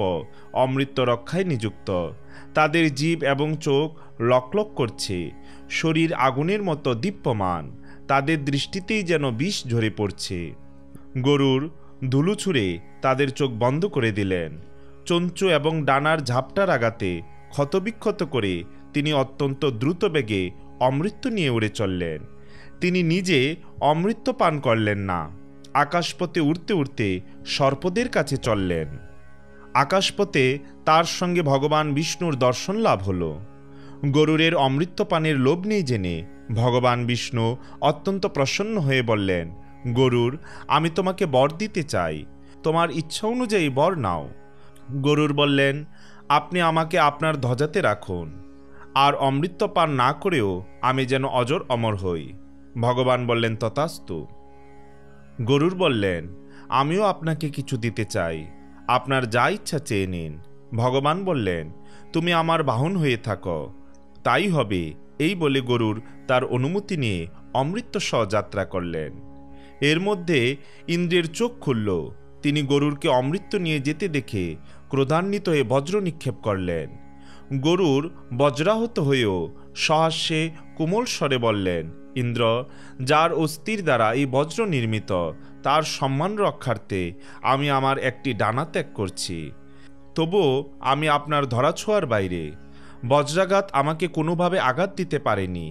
অমৃত রক্ষায় নিযুক্ত। তাদের জিভ এবং চোখ লকলক করছে, শরীর আগুনের মতো দীপ্যমান। তাদের দৃষ্টিতেই যেন বিষ ঝরে পড়ছে। গরুর ধুলো ছুঁড়ে তাদের চোখ বন্ধ করে দিলেন। চঞ্চু এবং ডানার ঝাপটার আঘাতে ক্ষতবিক্ষত করে তিনি অত্যন্ত দ্রুত বেগে অমৃত নিয়ে উড়ে চললেন। তিনি নিজে অমৃত পান করলেন না, আকাশপথে উড়তে উড়তে সর্পদের কাছে চললেন। আকাশপথে তার সঙ্গে ভগবান বিষ্ণুর দর্শন লাভ হল। গরুরের অমৃত পানের লোভ নেই জেনে ভগবান বিষ্ণু অত্যন্ত প্রসন্ন হয়ে বললেন, গরুর, আমি তোমাকে বর দিতে চাই, তোমার ইচ্ছা অনুযায়ী বর নাও। গরুর বললেন, আপনি আমাকে আপনার ধ্বজাতে রাখুন, আর অমৃত পান না করেও আমি যেন অজর অমর হই। ভগবান বললেন, তথাস্তু। গরুর বললেন, আমিও আপনাকে কিছু দিতে চাই, আপনার যা ইচ্ছা চেয়ে নিন। ভগবান বললেন, তুমি আমার বাহন হয়ে থাকো, তাই হবে। এই বলে গরুর তার অনুমতি নিয়ে অমৃত সহ যাত্রা করলেন। এর মধ্যে ইন্দ্রের চোখ খুলল। তিনি গরুরকে অমৃত নিয়ে যেতে দেখে ক্রোধান্বিত হয়ে বজ্র নিক্ষেপ করলেন। গরুর বজ্রাহত হয়েও সহাস্যে কোমল স্বরে বললেন, ইন্দ্র, যার অস্থির দ্বারা এই বজ্র নির্মিত, তার সম্মান রক্ষার্থে আমি আমার একটি ডানা ত্যাগ করছি। তবুও আমি আপনার ধরাছোঁয়ার বাইরে। বজ্রাঘাত আমাকে কোনোভাবে আঘাত দিতে পারেনি।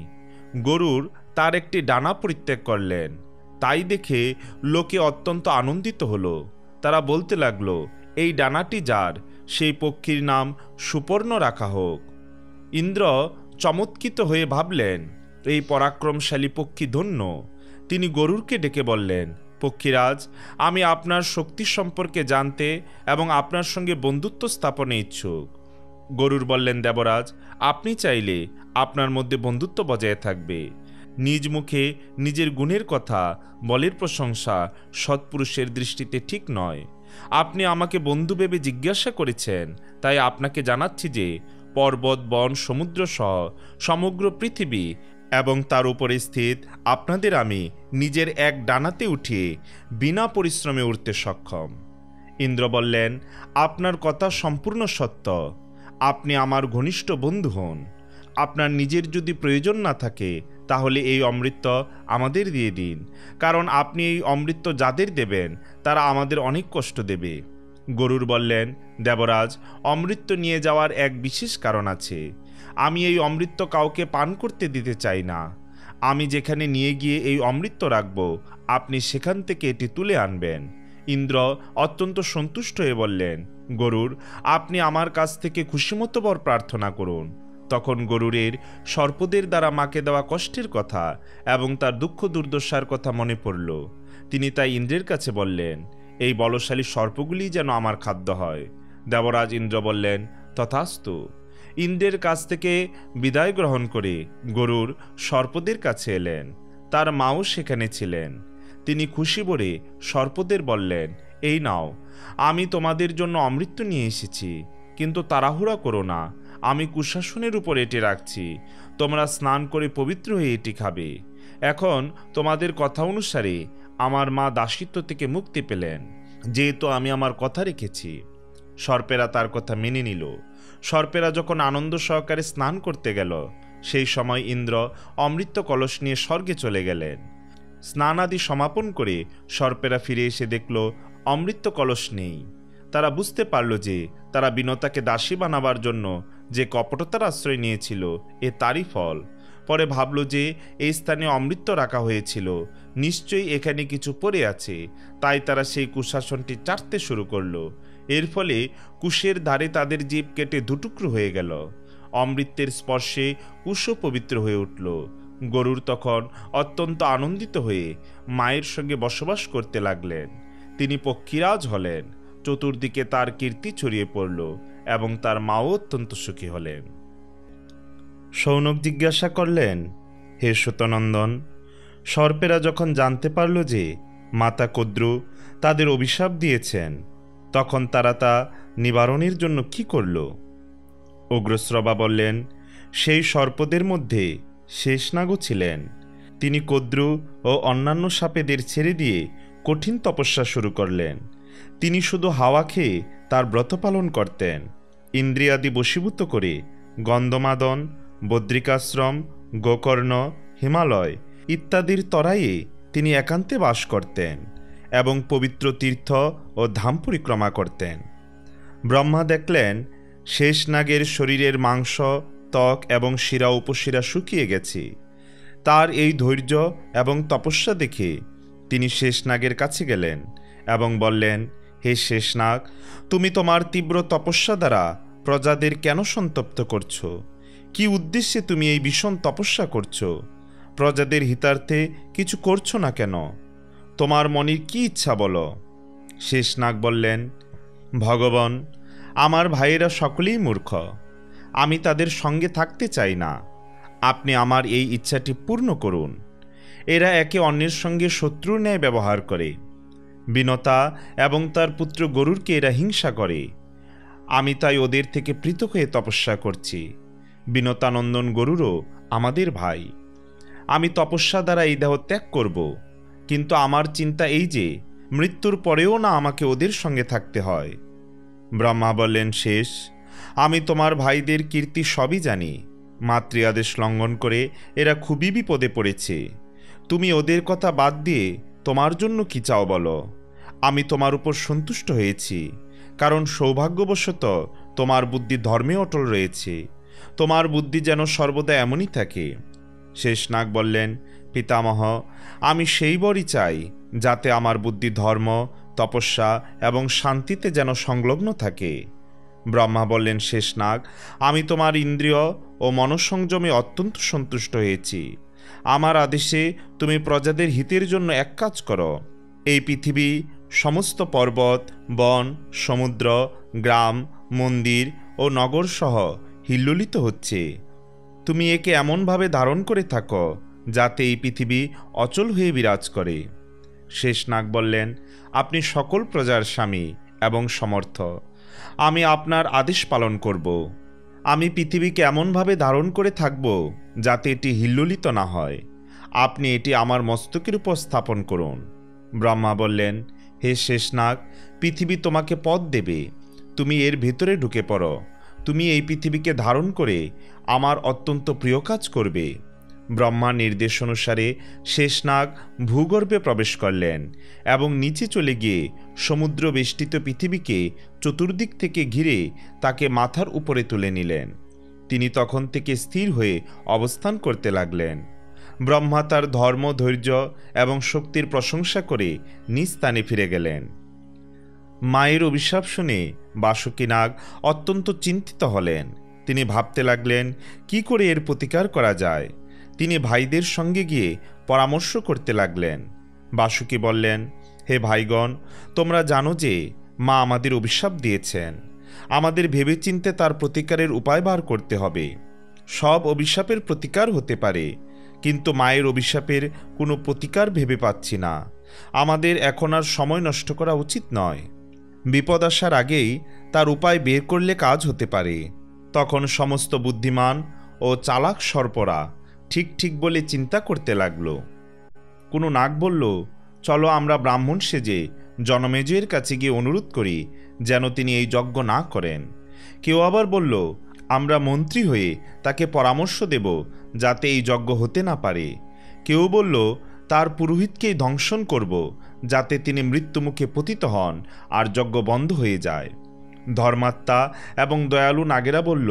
গরুর তার একটি ডানা পরিত্যাগ করলেন। তাই দেখে লোকে অত্যন্ত আনন্দিত হলো। তারা বলতে লাগলো, এই ডানাটি যার, সেই পক্ষীর নাম সুপর্ণ রাখা হোক। ইন্দ্র চমৎকৃত হয়ে ভাবলেন, এই পরাক্রমশালী পক্ষী ধন্য। তিনি গরুরকে ডেকে বললেন, পক্ষীরাজ, আমি আপনার শক্তি সম্পর্কে জানতে এবং আপনার সঙ্গে বন্ধুত্ব স্থাপনে ইচ্ছুক। গরুর বললেন, দেবরাজ, আপনি চাইলে আপনার মধ্যে বন্ধুত্ব বজায় থাকবে। নিজ মুখে নিজের গুণের কথা, বলের প্রশংসা সৎপুরুষের দৃষ্টিতে ঠিক নয়। আপনি আমাকে বন্ধু ভেবে জিজ্ঞাসা করেছেন, তাই আপনাকে জানাচ্ছি যে পর্বত, বন, সমুদ্র সহ সমগ্র পৃথিবী এবং তার উপরে স্থিত আপনাদের আমি নিজের এক ডানাতে উঠিয়ে বিনা পরিশ্রমে উঠতে সক্ষম। ইন্দ্র বললেন, আপনার কথা সম্পূর্ণ সত্য। আপনি আমার ঘনিষ্ঠ বন্ধু হন। আপনার নিজের যদি প্রয়োজন না থাকে তাহলে এই অমৃত আমাদের দিয়ে দিন, কারণ আপনি এই অমৃত যাদের দেবেন তারা আমাদের অনেক কষ্ট দেবে। গরুর বললেন, দেবরাজ, অমৃত নিয়ে যাওয়ার এক বিশেষ কারণ আছে। আমি এই অমৃত কাউকে পান করতে দিতে চাই না। আমি যেখানে নিয়ে গিয়ে এই অমৃত রাখব, আপনি সেখান থেকে এটি তুলে আনবেন। ইন্দ্র অত্যন্ত সন্তুষ্ট হয়ে বললেন, গরুর, আপনি আমার কাছ থেকে খুশিমতো বর প্রার্থনা করুন। তখন গরুরের সর্পদের দ্বারা মাকে দেওয়া কষ্টের কথা এবং তার দুঃখ দুর্দশার কথা মনে পড়ল। তিনি তাই ইন্দ্রের কাছে বললেন, এই বলশালী সর্পগুলি যেন আমার খাদ্য হয়। দেবরাজ ইন্দ্র বললেন, তথাস্তু। ইন্দ্রের কাছ থেকে বিদায় গ্রহণ করে গরুর সর্পদের কাছে এলেন। তার মাও সেখানে ছিলেন। তিনি খুশি ভরে সর্পদের বললেন, এই নাও, আমি তোমাদের জন্য অমৃত নিয়ে এসেছি, কিন্তু তাড়াহুড়া করো না। আমি কুশাসনের উপর এটি রাখছি। তোমরা স্নান করে পবিত্র হয়ে এটি খাবে। এখন তোমাদের কথা অনুসারে আমার মা দাসিত্ব থেকে মুক্তি পেলেন, যেহেতু আমি আমার কথা রেখেছি। সর্পেরা তার কথা মেনে নিল। সর্পেরা যখন আনন্দ সহকারে স্নান করতে গেল, সেই সময় ইন্দ্র অমৃত কলস নিয়ে স্বর্গে চলে গেলেন। স্নান আদি সমাপন করে সর্পেরা ফিরে এসে দেখল অমৃত কলস নেই। তারা বুঝতে পারল যে তারা বিনতাকে দাসী বানাবার জন্য যে কপটতার আশ্রয় নিয়েছিল এ তারই ফল। পরে ভাবল যে এই স্থানে অমৃত রাখা হয়েছিল, নিশ্চয়ই এখানে কিছু পড়ে আছে। তাই তারা সেই কুশাসনটি চাটতে শুরু করলো। এর ফলে কুশের ধারে তাদের জীব কেটে দুটুকরো হয়ে গেল। অমৃতের স্পর্শে কুশও পবিত্র হয়ে উঠল। গরুর তখন অত্যন্ত আনন্দিত হয়ে মায়ের সঙ্গে বসবাস করতে লাগলেন। তিনি পক্ষীরাজ হলেন। চতুর্দিকে তার কীর্তি ছড়িয়ে পড়ল এবং তার মাও অত্যন্ত সুখী হলেন। শৌনক জিজ্ঞাসা করলেন, হে সুতনন্দন, সর্পেরা যখন জানতে পারল যে মাতা কদ্রু তাদের অভিশাপ দিয়েছেন, তখন তারা তা নিবারণের জন্য কি করল? উগ্রশ্রবা বললেন, সেই সর্পদের মধ্যে শেষনাগও ছিলেন। তিনি কদ্রু ও অন্যান্য সাপেদের ছেড়ে দিয়ে কঠিন তপস্যা শুরু করলেন। তিনি শুধু হাওয়া খেয়ে তার ব্রত পালন করতেন। ইন্দ্রিয়াদি বশীভূত করে গন্ধমাদন, বদ্রিকাশ্রম, গোকর্ণ, হিমালয় ইত্যাদির তরাইয়ে তিনি একান্তে বাস করতেন এবং পবিত্র তীর্থ ও ধাম পরিক্রমা করতেন। ব্রহ্মা দেখলেন শেষনাগের শরীরের মাংস, ত্বক এবং শিরা উপশিরা শুকিয়ে গেছে। তার এই ধৈর্য এবং তপস্যা দেখে তিনি শেষনাগের কাছে গেলেন এবং বললেন, হে শেষনাগ, তুমি তোমার তীব্র তপস্যা দ্বারা প্রজাদের কেন সন্তপ্ত করছো? কি উদ্দেশ্যে তুমি এই ভীষণ তপস্যা করছো? প্রজাদের হিতার্থে কিছু করছো না কেন? তোমার মনের কি ইচ্ছা বলো? শেষনাগ বললেন, ভগবান, আমার ভাইয়েরা সকলেই মূর্খ। আমি তাদের সঙ্গে থাকতে চাই না। আপনি আমার এই ইচ্ছাটি পূর্ণ করুন। এরা একে অন্যের সঙ্গে শত্রুর ন্যায় ব্যবহার করে। বিনতা এবং তার পুত্র গরুরকে এরা হিংসা করে। আমি তাই ওদের থেকে পৃথক হয়ে তপস্যা করছি। বিনতানন্দন গরুরও আমাদের ভাই। আমি তপস্যা দ্বারা এই দেহ ত্যাগ করব, কিন্তু আমার চিন্তা এই যে মৃত্যুর পরেও না আমাকে ওদের সঙ্গে থাকতে হয়। ব্রহ্মা বললেন, শেষ, আমি তোমার ভাইদের কীর্তি সবই জানি। মাতৃ আদেশ লঙ্ঘন করে এরা খুবই বিপদে পড়েছে। তুমি ওদের কথা বাদ দিয়ে তোমার জন্য কি চাও বলো? আমি তোমার উপর সন্তুষ্ট হয়েছি, কারণ সৌভাগ্যবশত তোমার বুদ্ধি ধর্মে অটল রয়েছে। তোমার বুদ্ধি যেন সর্বদা এমনই থাকে। শেষনাগ বললেন, পিতামহ, আমি সেই বরই চাই যাতে আমার বুদ্ধি ধর্ম, তপস্যা এবং শান্তিতে যেন সংলগ্ন থাকে। ব্রহ্মা বললেন, শেষনাগ, আমি তোমার ইন্দ্রিয় ও মনঃসংযমে অত্যন্ত সন্তুষ্ট হয়েছি। আমার আদেশে তুমি প্রজাদের হিতের জন্য এক কাজ করো। এই পৃথিবী, সমস্ত পর্বত, বন, সমুদ্র, গ্রাম, মন্দির ও নগর সহ হিল্লোলিত হচ্ছে। তুমি একে এমনভাবে ধারণ করে থাকো যাতে এই পৃথিবী অচল হয়ে বিরাজ করে। শেষনাগ বললেন, আপনি সকল প্রজার স্বামী এবং সমর্থ। আমি আপনার আদেশ পালন করব। আমি পৃথিবীকে এমনভাবে ধারণ করে থাকব যাতে এটি হিল্লোলিত না হয়। আপনি এটি আমার মস্তকের উপর স্থাপন করুন। ব্রহ্মা বললেন, হে শেষনাগ, পৃথিবী তোমাকে পথ দেবে। তুমি এর ভেতরে ঢুকে পড়ো। তুমি এই পৃথিবীকে ধারণ করে আমার অত্যন্ত প্রিয় কাজ করবে। ব্রহ্মার নির্দেশ অনুসারে শেষনাগ ভূগর্ভে প্রবেশ করলেন এবং নিচে চলে গিয়ে সমুদ্র বেষ্টিত পৃথিবীকে চতুর্দিক থেকে ঘিরে তাকে মাথার উপরে তুলে নিলেন। তিনি তখন থেকে স্থির হয়ে অবস্থান করতে লাগলেন। ব্রহ্মা তার ধর্ম, ধৈর্য এবং শক্তির প্রশংসা করে নিজ স্থানে ফিরে গেলেন। মায়ের অভিশাপ শুনে বাসুকী নাগ অত্যন্ত চিন্তিত হলেন। তিনি ভাবতে লাগলেন, কি করে এর প্রতিকার করা যায়। তিনি ভাইদের সঙ্গে গিয়ে পরামর্শ করতে লাগলেন। বাসুকী বললেন, হে ভাইগণ, তোমরা জানো যে মা আমাদের অভিশাপ দিয়েছেন। আমাদের ভেবেচিন্তে তার প্রতিকারের উপায় বার করতে হবে। সব অভিশাপের প্রতিকার হতে পারে, কিন্তু মায়ের অভিশাপের কোনো প্রতিকার ভেবে পাচ্ছি না। আমাদের এখন আর সময় নষ্ট করা উচিত নয়। বিপদ আসার আগেই তার উপায় বের করলে কাজ হতে পারে। তখন সমস্ত বুদ্ধিমান ও চালাক সর্পরা ঠিক ঠিক বলে চিন্তা করতে লাগল। কোনো নাগ বলল, চলো আমরা ব্রাহ্মণ সেজে জনমেজয়ের কাছে গিয়ে অনুরোধ করি যেন তিনি এই যজ্ঞ না করেন। কেউ আবার বলল, আমরা মন্ত্রী হয়ে তাকে পরামর্শ দেব যাতে এই যজ্ঞ হতে না পারে। কেউ বলল, তার পুরোহিতকেই ধ্বংসন করব যাতে তিনি মৃত্যুমুখে পতিত হন আর যজ্ঞ বন্ধ হয়ে যায়। ধর্মাত্মা এবং দয়ালু নাগেরা বলল,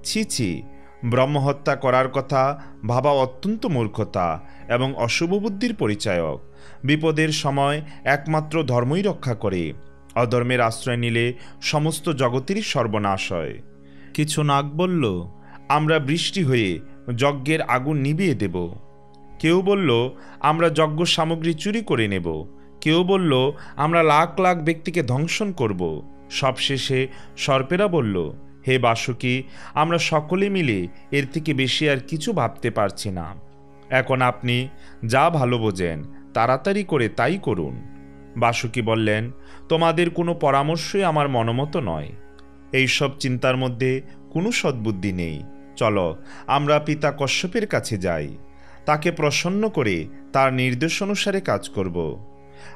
ছি ছি, ব্রহ্মহত্যা করার কথা ভাবা অত্যন্ত মূর্খতা এবং অশুভ বুদ্ধির পরিচায়ক। বিপদের সময় একমাত্র ধর্মই রক্ষা করে। অধর্মের আশ্রয় নিলে সমস্ত জগতেরই সর্বনাশ হয়। কিছু নাগ বলল, আমরা বৃষ্টি হয়ে যজ্ঞের আগুন নিভিয়ে দেব। কেউ বলল, আমরা যজ্ঞ সামগ্রী চুরি করে নেব। কেউ বলল, আমরা লাখ লাখ ব্যক্তিকে ধ্বংসন করব। সবশেষে সর্পেরা বলল, হে বাসুকী, আমরা সকলে মিলে এর থেকে বেশি আর কিছু ভাবতে পারছি না। এখন আপনি যা ভালো বোঝেন তাড়াতাড়ি করে তাই করুন। বাসুকী বললেন, তোমাদের কোনো পরামর্শই আমার মনোমত নয়। এইসব চিন্তার মধ্যে কোনো সদ্বুদ্ধি নেই। চলো আমরা পিতা কশ্যপের কাছে যাই। তাকে প্রসন্ন করে তার নির্দেশ অনুসারে কাজ করব।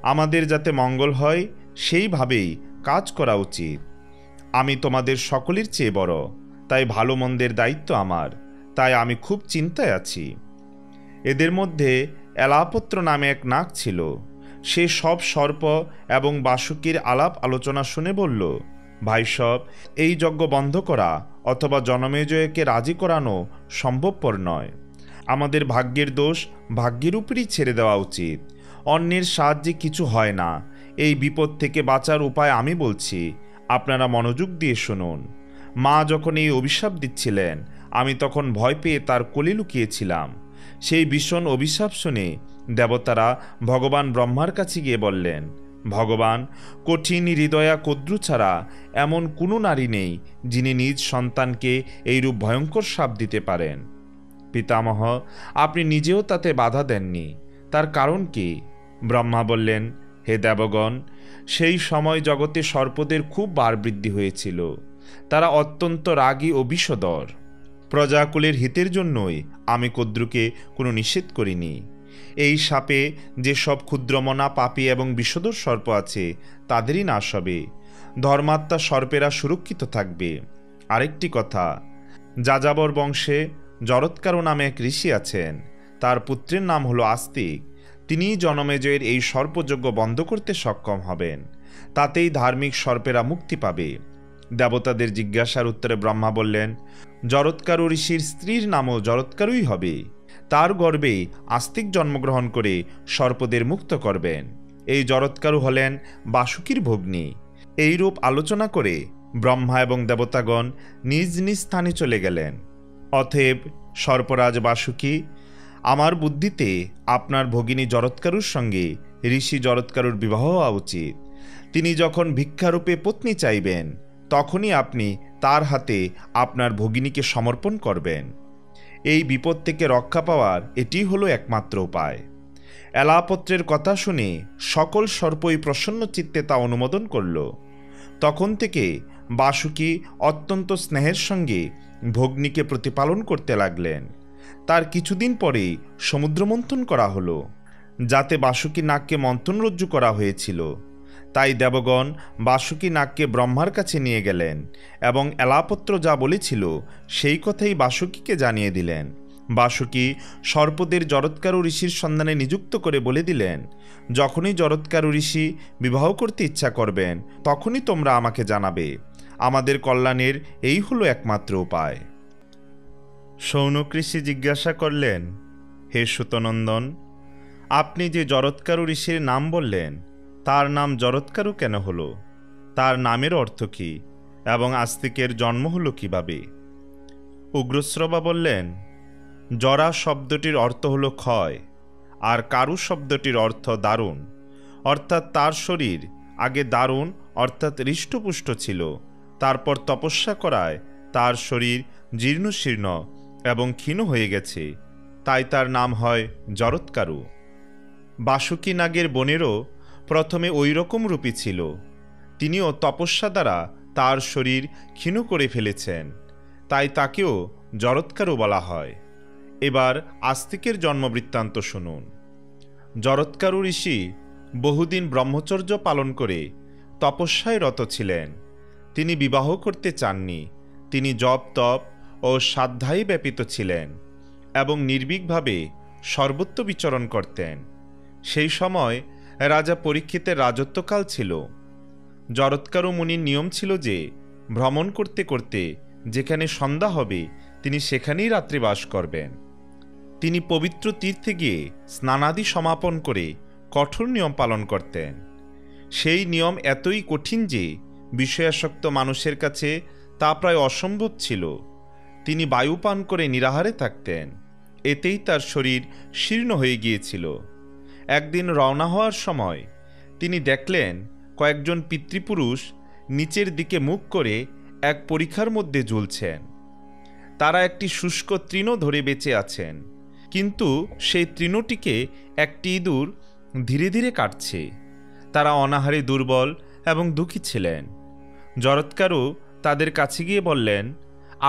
আমাদের যাতে মঙ্গল হয় সেইভাবেই কাজ করা উচিত। আমি তোমাদের সকলের চেয়ে বড়, তাই ভালো মন্দের দায়িত্ব আমার। তাই আমি খুব চিন্তায় আছি। এদের মধ্যে এলাপত্র নামে এক নাগ ছিল। সে সব সর্প এবং বাসুকীর আলাপ আলোচনা শুনে বলল, ভাইসব, এই যজ্ঞ বন্ধ করা অথবা জনমেজয়কে রাজি করানো সম্ভবপর নয়। আমাদের ভাগ্যের দোষ ভাগ্যের উপরই ছেড়ে দেওয়া উচিত। অন্যের সাহায্যে কিছু হয় না। এই বিপদ থেকে বাঁচার উপায় আমি বলছি, আপনারা মনোযোগ দিয়ে শুনুন। মা যখন এই অভিশাপ দিচ্ছিলেন, আমি তখন ভয় পেয়ে তার কোলে লুকিয়েছিলাম। সেই ভীষণ অভিশাপ শুনে দেবতারা ভগবান ব্রহ্মার কাছে গিয়ে বললেন, ভগবান, কঠিন হৃদয়া কদ্রু ছাড়া এমন কোনো নারী নেই যিনি নিজ সন্তানকে এইরূপ ভয়ঙ্কর শাপ দিতে পারেন। পিতামহ, আপনি নিজেও তাতে বাধা দেননি, তার কারণ কি? ব্রহ্মা বললেন, হে দেবগণ, সেই সময় জগতে সর্পদের খুব বাড়বৃদ্ধি হয়েছিল। তারা অত্যন্ত রাগী ও বিষধর। প্রজাকুলের হিতের জন্যই আমি কদ্রুকে কোনো নিষেধ করিনি। এই সাপে যে সব ক্ষুদ্রমনা, পাপী এবং বিষধর সর্প আছে তাদেরই নাশ হবে। ধর্মাত্মা সর্পেরা সুরক্ষিত থাকবে। আরেকটি কথা, যাযাবর বংশে জরৎকারু নামে এক ঋষি আছেন। তার পুত্রের নাম হলো আস্তিক। তিনিই জনমেজয়ের এই সর্পযজ্ঞ বন্ধ করতে সক্ষম হবেন। তাতেই ধার্মিক সর্পেরা মুক্তি পাবে। দেবতাদের জিজ্ঞাসার উত্তরে ব্রহ্মা বললেন, জরৎকারু ঋষির স্ত্রীর নামও জরৎকারুই হবে। তার গর্ভে আস্তিক জন্মগ্রহণ করে সর্পদের মুক্ত করবেন। এই জরৎকারু হলেন বাসুকীর ভগ্নী। এইরূপ আলোচনা করে ব্রহ্মা এবং দেবতাগণ নিজ নিজ স্থানে চলে গেলেন। অতএব সর্পরাজ বাসুকী, আমার বুদ্ধিতে আপনার ভগিনী জরৎকারুর সঙ্গে ঋষি জরৎকারুর বিবাহ হওয়া উচিত। তিনি যখন ভিক্ষারূপে পত্নী চাইবেন, তখনই আপনি তার হাতে আপনার ভগিনীকে সমর্পণ করবেন। এই বিপদ থেকে রক্ষা পাওয়ার এটি হলো একমাত্র উপায়। এলাপত্রের কথা শুনে সকল সর্পই প্রসন্ন চিত্তে তা অনুমোদন করল। তখন থেকে বাসুকী অত্যন্ত স্নেহের সঙ্গে ভগ্নীকে প্রতিপালন করতে লাগলেন। তার কিছুদিন পরেই সমুদ্র মন্থন করা হলো, যাতে বাসুকী নাগকে মন্থনরজ্জু করা হয়েছিল। তাই দেবগণ বাসুকী নাগকে ব্রহ্মার কাছে নিয়ে গেলেন এবং এলাপত্র যা বলেছিল সেই কথাই বাসুকীকে জানিয়ে দিলেন। বাসুকী সর্পদের জরৎকারু ঋষির সন্ধানে নিযুক্ত করে বলে দিলেন, যখনই জরৎকারু ঋষি বিবাহ করতে ইচ্ছা করবেন, তখনই তোমরা আমাকে জানাবে। আমাদের কল্যাণের এই হলো একমাত্র উপায়। শৌনক ঋষি জিজ্ঞাসা করলেন, হে সুতনন্দন, আপনি যে জরৎকারু ঋষির নাম বললেন, তার নাম জরৎকারু কেন হলো? তার নামের অর্থ কী এবং আস্তিকের জন্ম হলো কিভাবে? উগ্রশ্রবা বললেন, জরা শব্দটির অর্থ হলো ক্ষয়, আর কারু শব্দটির অর্থ দারুণ। অর্থাৎ তার শরীর আগে দারুণ অর্থাৎ হৃষ্টপুষ্ট ছিল, তারপর তপস্যা করায় তার শরীর জীর্ণশীর্ণ এবং ক্ষীণ হয়ে গেছে, তাই তার নাম হয় জরৎকারু। বাসুকী নাগের বোনেরও প্রথমে ওই রকম রূপী ছিল। তিনিও তপস্যা দ্বারা তার শরীর ক্ষীণ করে ফেলেছেন, তাই তাকেও জরৎকারু বলা হয়। এবার আস্তিকের জন্মবৃত্তান্ত শুনুন। জরৎকারু ঋষি বহুদিন ব্রহ্মচর্য পালন করে তপস্যায় রত ছিলেন। তিনি বিবাহ করতে চাননি। তিনি জপ তপ ও সাধ্যায় ব্যাপিত ছিলেন এবং নির্ভীকভাবে সর্বত্র বিচরণ করতেন। সেই সময় রাজা পরীক্ষিতের রাজত্বকাল ছিল। জরৎকারু মুনির নিয়ম ছিল যে ভ্রমণ করতে করতে যেখানে সন্ধ্যা হবে তিনি সেখানেই রাত্রিবাস করবেন। তিনি পবিত্র তীর্থে গিয়ে স্নানাদি সমাপন করে কঠোর নিয়ম পালন করতেন। সেই নিয়ম এতই কঠিন যে বিষয়াসক্ত মানুষের কাছে তা প্রায় অসম্ভব ছিল। তিনি বায়ু পান করে নিরাহারে থাকতেন, এতেই তার শরীর শীর্ণ হয়ে গিয়েছিল। একদিন রওনা হওয়ার সময় তিনি দেখলেন কয়েকজন পিতৃপুরুষ নিচের দিকে মুখ করে এক পরিখার মধ্যে ঝুলছেন। তারা একটি শুষ্ক তৃণ ধরে বেঁচে আছেন, কিন্তু সেই তৃণটিকে একটি ইঁদুর ধীরে ধীরে কাটছে। তারা অনাহারে দুর্বল এবং দুঃখী ছিলেন। জরৎকারু তাদের কাছে গিয়ে বললেন,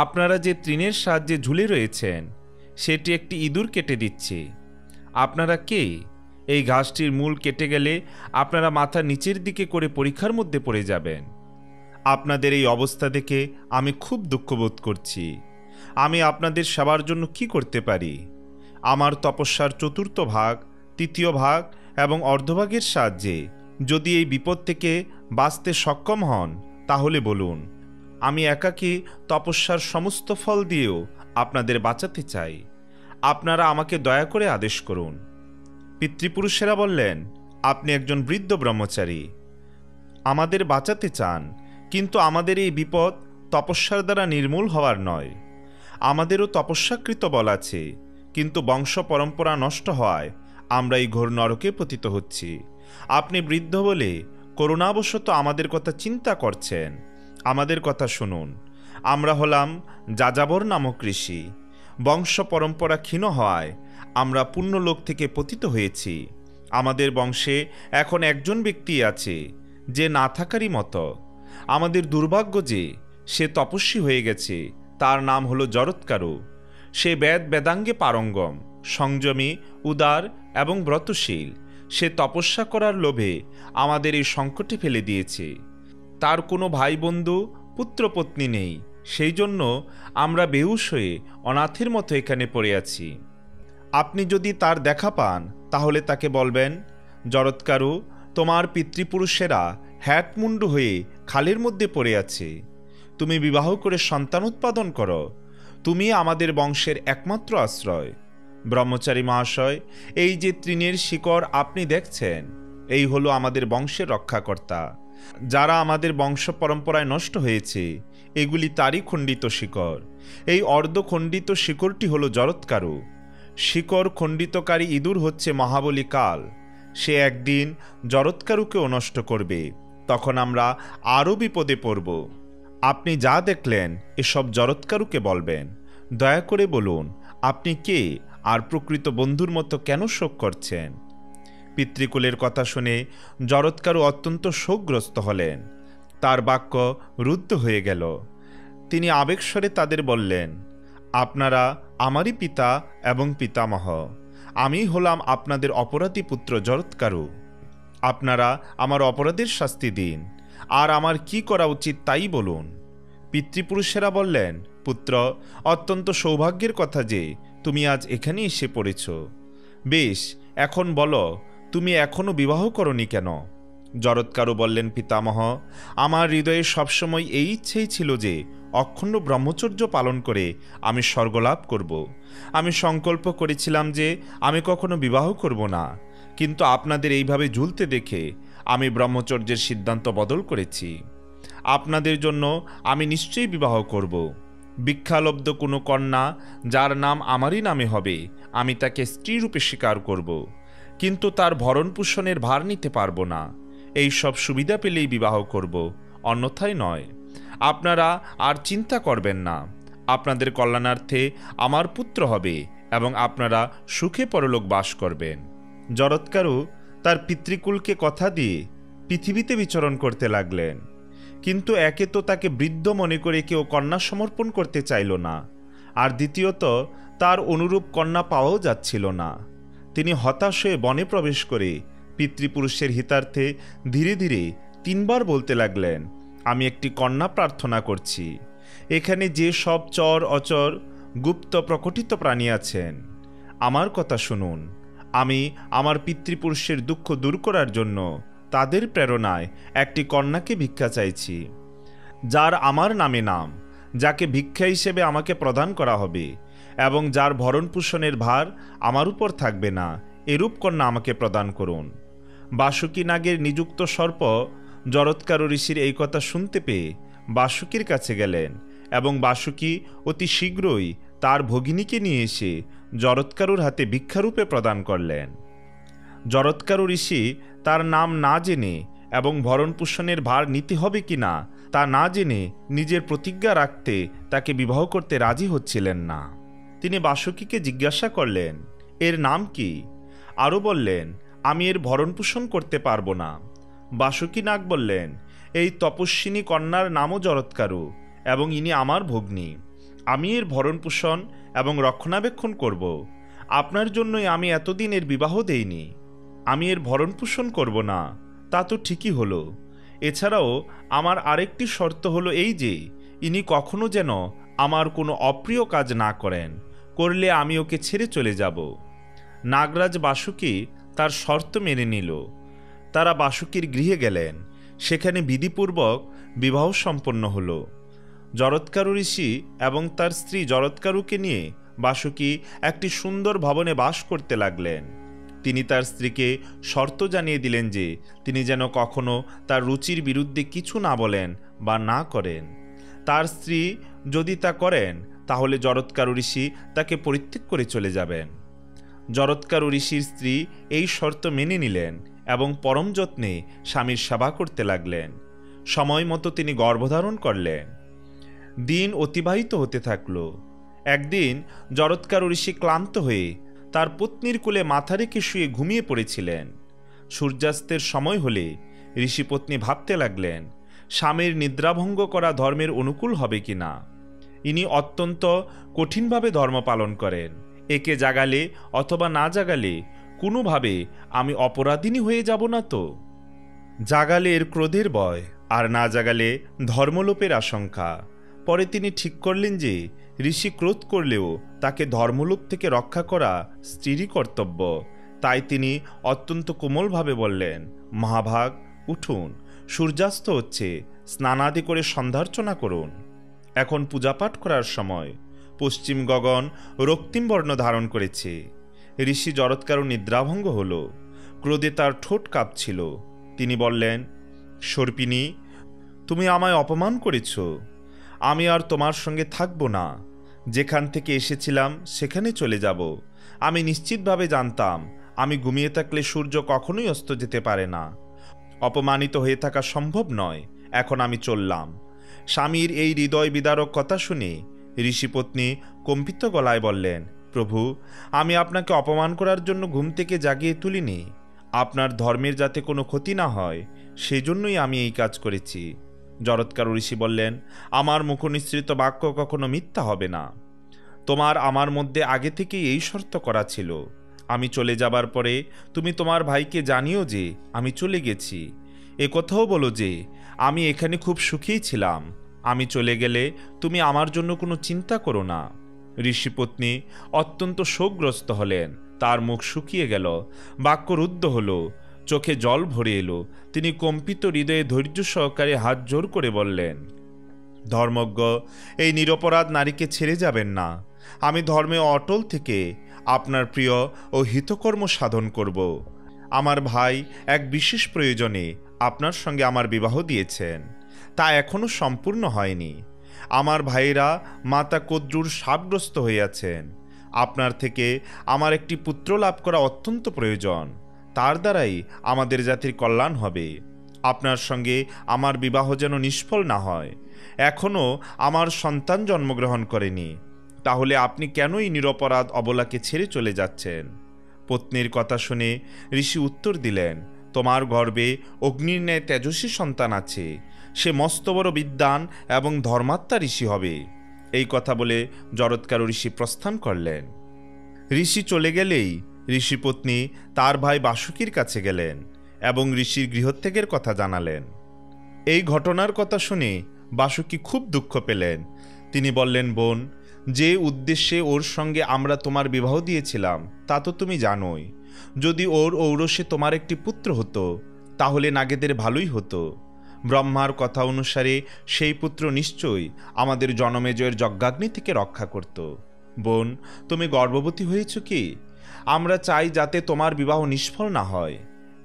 আপনারা যে তৃণের সাহায্যে ঝুলে রয়েছেন সেটি একটি ইঁদুর কেটে দিচ্ছে। আপনারা কে? এই ঘাসটির মূল কেটে গেলে আপনারা মাথা নিচের দিকে করে পরীক্ষার মধ্যে পড়ে যাবেন। আপনাদের এই অবস্থা দেখে আমি খুব দুঃখবোধ করছি। আমি আপনাদের সেবার জন্য কি করতে পারি? আমার তপস্যার চতুর্থ ভাগ, তৃতীয় ভাগ এবং অর্ধভাগের সাহায্যে যদি এই বিপদ থেকে বাঁচতে সক্ষম হন তাহলে বলুন। আমি একাকী তপস্যার সমস্ত ফল দিয়েও আপনাদের বাঁচাতে চাই। আপনারা আমাকে দয়া করে আদেশ করুন। পিতৃপুরুষেরা বললেন, আপনি একজন বৃদ্ধ ব্রহ্মচারী, আমাদের বাঁচাতে চান, কিন্তু আমাদের এই বিপদ তপস্যার দ্বারা নির্মূল হওয়ার নয়। আমাদেরও তপস্যাকৃত বল আছে, কিন্তু বংশ পরম্পরা নষ্ট হওয়ায় আমরা এই ঘোর নরকে পতিত হচ্ছি। আপনি বৃদ্ধ বলে করুণাবশত আমাদের কথা চিন্তা করছেন। আমাদের কথা শুনুন। আমরা হলাম যাযাবর নামক ঋষি। বংশ পরম্পরা ক্ষীণ হওয়ায় আমরা পুণ্যলোক থেকে পতিত হয়েছি। আমাদের বংশে এখন একজন ব্যক্তি আছে যে না থাকারই মতো। আমাদের দুর্ভাগ্য যে সে তপস্বী হয়ে গেছে। তার নাম হলো জরৎকারু। সে বেদ বেদাঙ্গে পারঙ্গম, সংযমী, উদার এবং ব্রতশীল। সে তপস্যা করার লোভে আমাদের এই সংকটে ফেলে দিয়েছে। তার কোনো ভাই বন্ধু পুত্রপত্নী নেই, সেই জন্য আমরা বেহুশ হয়ে অনাথের মতো এখানে পড়ে আছি। আপনি যদি তার দেখা পান তাহলে তাকে বলবেন, জরৎকারু, তোমার পিতৃপুরুষেরা হ্যাটমুন্ডু হয়ে খালের মধ্যে পড়ে আছে। তুমি বিবাহ করে সন্তান উৎপাদন করো। তুমি আমাদের বংশের একমাত্র আশ্রয়। ব্রহ্মচারী মহাশয়, এই যে তৃণের শিকড় আপনি দেখছেন, এই হলো আমাদের বংশের রক্ষাকর্তা। যারা আমাদের বংশ পরম্পরায় নষ্ট হয়েছে, এগুলি তারই খণ্ডিত শিকড়। এই অর্ধখণ্ডিত শিকড়টি হলো জরৎকারু। শিকড় খণ্ডিতকারী ইঁদুর হচ্ছে মহাবলী কাল। সে একদিন জরৎকারুকেও নষ্ট করবে। তখন আমরা আরও বিপদে পড়ব। আপনি যা দেখলেন এসব জরৎকারুকে বলবেন। দয়া করে বলুন, আপনি কে, আর প্রকৃত বন্ধুর মতো কেন শোক করছেন? পিতৃকুলের কথা শুনে জরৎকারু অত্যন্ত শোকগ্রস্ত হলেন। তার বাক্য রুদ্ধ হয়ে গেল। তিনি আবেগস্বরে তাদের বললেন, আপনারা আমারই পিতা এবং পিতামহ। আমি হলাম আপনাদের অপরাধী পুত্র জরৎকারু। আপনারা আমার অপরাধের শাস্তি দিন, আর আমার কি করা উচিত তাই বলুন। পিতৃপুরুষেরা বললেন, পুত্র, অত্যন্ত সৌভাগ্যের কথা যে তুমি আজ এখানে এসে পড়েছ। বেশ, এখন বলো, তুমি এখনো বিবাহ করনি কেন? জরৎকারু বললেন, পিতামহ, আমার হৃদয়ে সবসময় এই ইচ্ছেই ছিল যে অখণ্ড ব্রহ্মচর্য পালন করে আমি স্বর্গলাভ করব। আমি সংকল্প করেছিলাম যে আমি কখনো বিবাহ করব না, কিন্তু আপনাদের এইভাবে ঝুলতে দেখে আমি ব্রহ্মচর্যের সিদ্ধান্ত বদল করেছি। আপনাদের জন্য আমি নিশ্চয়ই বিবাহ করব। ভিক্ষালব্ধ কোনো কন্যা যার নাম আমারই নামে হবে, আমি তাকে স্ত্রীরূপে স্বীকার করব, কিন্তু তার ভরণ পোষণের ভার নিতে পারব না। এই সব সুবিধা পেলেই বিবাহ করব, অন্যথায় নয়। আপনারা আর চিন্তা করবেন না। আপনাদের কল্যাণার্থে আমার পুত্র হবে এবং আপনারা সুখে পরলোক বাস করবেন। জরৎকারু তার পিতৃকুলকে কথা দিয়ে পৃথিবীতে বিচরণ করতে লাগলেন, কিন্তু একে তো তাকে বৃদ্ধ মনে করে কেউ কন্যা সমর্পণ করতে চাইল না, আর দ্বিতীয়ত তার অনুরূপ কন্যা পাওয়াও যাচ্ছিল না। তিনি হতাশ হয়ে বনে প্রবেশ করে পিতৃপুরুষের হিতার্থে ধীরে ধীরে 3 বার বলতে লাগলেন, আমি একটি কন্যা প্রার্থনা করছি। এখানে যে সব চর অচর গুপ্ত প্রকটিত প্রাণী আছেন, আমার কথা শুনুন। আমি আমার পিতৃপুরুষের দুঃখ দূর করার জন্য তাদের প্রেরণায় একটি কন্যাকে ভিক্ষা চাইছি, যার আমার নামে নাম, যাকে ভিক্ষা হিসেবে আমাকে প্রদান করা হবে এবং যার ভরণ পোষণের ভার আমার উপর থাকবে না, এরূপ কন্যা আমাকে প্রদান করুন। বাসুকী নাগের নিযুক্ত সর্প জরৎকারু ঋষির এই কথা শুনতে পেয়ে বাসুকীর কাছে গেলেন এবং বাসুকী অতি শীঘ্রই তার ভগিনীকে নিয়ে এসে জরৎকারুর হাতে ভিক্ষারূপে প্রদান করলেন। জরৎকারু ঋষি তার নাম না জেনে এবং ভরণ পোষণের ভার নিতে হবে কিনা তা না জেনে নিজের প্রতিজ্ঞা রাখতে তাকে বিবাহ করতে রাজি হচ্ছিলেন না। তিনি বাসুকীকে জিজ্ঞাসা করলেন, এর নাম কি? আরও বললেন, আমি এর ভরণ পোষণ করতে পারবো না। বাসুকী নাগ বললেন, এই তপস্বিনী কন্যার নামও জরৎকারু এবং ইনি আমার ভগ্নী। আমি এর ভরণ পোষণ এবং রক্ষণাবেক্ষণ করব। আপনার জন্যই আমি এতদিন এর বিবাহ দেইনি। আমি এর ভরণ পোষণ করব না, তা তো ঠিকই হলো। এছাড়াও আমার আরেকটি শর্ত হলো এই যে ইনি কখনো যেন আমার কোনো অপ্রিয় কাজ না করেন, করলে আমি ওকে ছেড়ে চলে যাব। নাগরাজ বাসুকী তার শর্ত মেনে নিল। তারা বাসুকীর গৃহে গেলেন। সেখানে বিধিপূর্বক বিবাহ সম্পন্ন হল। জরৎকারু ঋষি এবং তার স্ত্রী জরৎকারুকে নিয়ে বাসুকী একটি সুন্দর ভবনে বাস করতে লাগলেন। তিনি তার স্ত্রীকে শর্ত জানিয়ে দিলেন যে তিনি যেন কখনো তার রুচির বিরুদ্ধে কিছু না বলেন বা না করেন। তার স্ত্রী যদি তা করেন তাহলে জরৎকারু ঋষি তাকে পরিত্যাগ করে চলে যাবেন। জরৎকারু ঋষির স্ত্রী এই শর্ত মেনে নিলেন এবং পরম যত্নে স্বামীর সেবা করতে লাগলেন। সময় মতো তিনি গর্ভধারণ করলেন। দিন অতিবাহিত হতে থাকল। একদিন জরৎকারু ঋষি ক্লান্ত হয়ে তার পত্নীর কোলে মাথা রেখে শুয়ে ঘুমিয়ে পড়েছিলেন। সূর্যাস্তের সময় হলে ঋষিপত্নী ভাবতে লাগলেন, স্বামীর নিদ্রাভঙ্গ করা ধর্মের অনুকূল হবে কিনা। ইনি অত্যন্ত কঠিনভাবে ধর্ম পালন করেন। একে জাগালে অথবা না জাগালে কোনোভাবে আমি অপরাধিনী হয়ে যাব না তো? জাগালে এর ক্রোধের ভয়, আর না জাগালে ধর্মলোপের আশঙ্কা। পরে তিনি ঠিক করলেন যে ঋষি ক্রোধ করলেও তাকে ধর্মলোপ থেকে রক্ষা করা স্ত্রীরই কর্তব্য। তাই তিনি অত্যন্ত কোমলভাবে বললেন, মহাভাগ, উঠুন, সূর্যাস্ত হচ্ছে, স্নানাদি করে সন্ধ্যার্চনা করুন। এখন পূজাপাঠ করার সময়। পশ্চিম গগন রক্তিম বর্ণ ধারণ করেছে। ঋষি জরৎকারু নিদ্রাভঙ্গ হল। ক্রোধে তার ঠোঁট কাঁপছিল। তিনি বললেন, সর্পিণী, তুমি আমায় অপমান করেছ। আমি আর তোমার সঙ্গে থাকব না। যেখান থেকে এসেছিলাম সেখানে চলে যাব। আমি নিশ্চিতভাবে জানতাম আমি ঘুমিয়ে থাকলে সূর্য কখনোই অস্ত যেতে পারে না। অপমানিত হয়ে থাকা সম্ভব নয়। এখন আমি চললাম। স্বামীর এই হৃদয় বিদারক কথা শুনে ঋষিপত্নী কম্পিত গলায় বললেন, প্রভু, আমি আপনাকে অপমান করার জন্য ঘুম থেকে জাগিয়ে তুলিনি। আপনার ধর্মের যাতে কোনো ক্ষতি না হয় সেই জন্যই আমি এই কাজ করেছি। জরৎকারু ঋষি বললেন, আমার মুখনিসৃত বাক্য কখনো মিথ্যা হবে না। তোমার আমার মধ্যে আগে থেকেই এই শর্ত করা ছিল। আমি চলে যাবার পরে তুমি তোমার ভাইকে জানিও যে আমি চলে গেছি। এ কথাও বলো যে আমি এখানে খুব সুখী ছিলাম। আমি চলে গেলে তুমি আমার জন্য কোনো চিন্তা করো না। ঋষিপত্নী অত্যন্ত শোকগ্রস্ত হলেন। তার মুখ শুকিয়ে গেল, বাক্য রুদ্ধ হল, চোখে জল ভরে এলো। তিনি কম্পিত হৃদয়ে ধৈর্য সহকারে হাত জোর করে বললেন, ধর্মজ্ঞ, এই নিরপরাধ নারীকে ছেড়ে যাবেন না। আমি ধর্মে অটল থেকে আপনার প্রিয় ও হিতকর্ম সাধন করব। আমার ভাই এক বিশেষ প্রয়োজনে আপনার সঙ্গে আমার বিবাহ দিয়েছেন, তা এখনো সম্পূর্ণ হয়নি। আমার ভাইয়েরা মাতা কদ্রুর শাপগ্রস্ত হইয়াছেন। আপনার থেকে আমার একটি পুত্র লাভ করা অত্যন্ত প্রয়োজন। তার দ্বারাই আমাদের জাতির কল্যাণ হবে। আপনার সঙ্গে আমার বিবাহ যেন নিষ্ফল না হয়। এখনও আমার সন্তান জন্মগ্রহণ করেনি, তাহলে আপনি কেনই নিরপরাধ অবলাকে ছেড়ে চলে যাচ্ছেন? পত্নীর কথা শুনে ঋষি উত্তর দিলেন, তোমার গর্ভে অগ্নির ন্যায় তেজস্বী সন্তান আছে। সে মস্ত বড় বিদ্বান এবং ধর্মাত্মা ঋষি হবে। এই কথা বলে জরৎকারু ঋষি প্রস্থান করলেন। ঋষি চলে গেলেই ঋষিপত্নী তার ভাই বাসুকীর কাছে গেলেন এবং ঋষির গৃহত্যাগের কথা জানালেন। এই ঘটনার কথা শুনে বাসুকী খুব দুঃখ পেলেন। তিনি বললেন, বোন, যে উদ্দেশ্যে ওর সঙ্গে আমরা তোমার বিবাহ দিয়েছিলাম তা তো তুমি জানোই। যদি ওর ঔরসে তোমার একটি পুত্র হতো তাহলে নাগেদের ভালোই হতো। ব্রহ্মার কথা অনুসারে সেই পুত্র নিশ্চয়ই আমাদের জনমেজয়ের যজ্ঞাগ্নি থেকে রক্ষা করত। বোন, তুমি গর্ভবতী হয়েছ কি? আমরা চাই যাতে তোমার বিবাহ নিষ্ফল না হয়।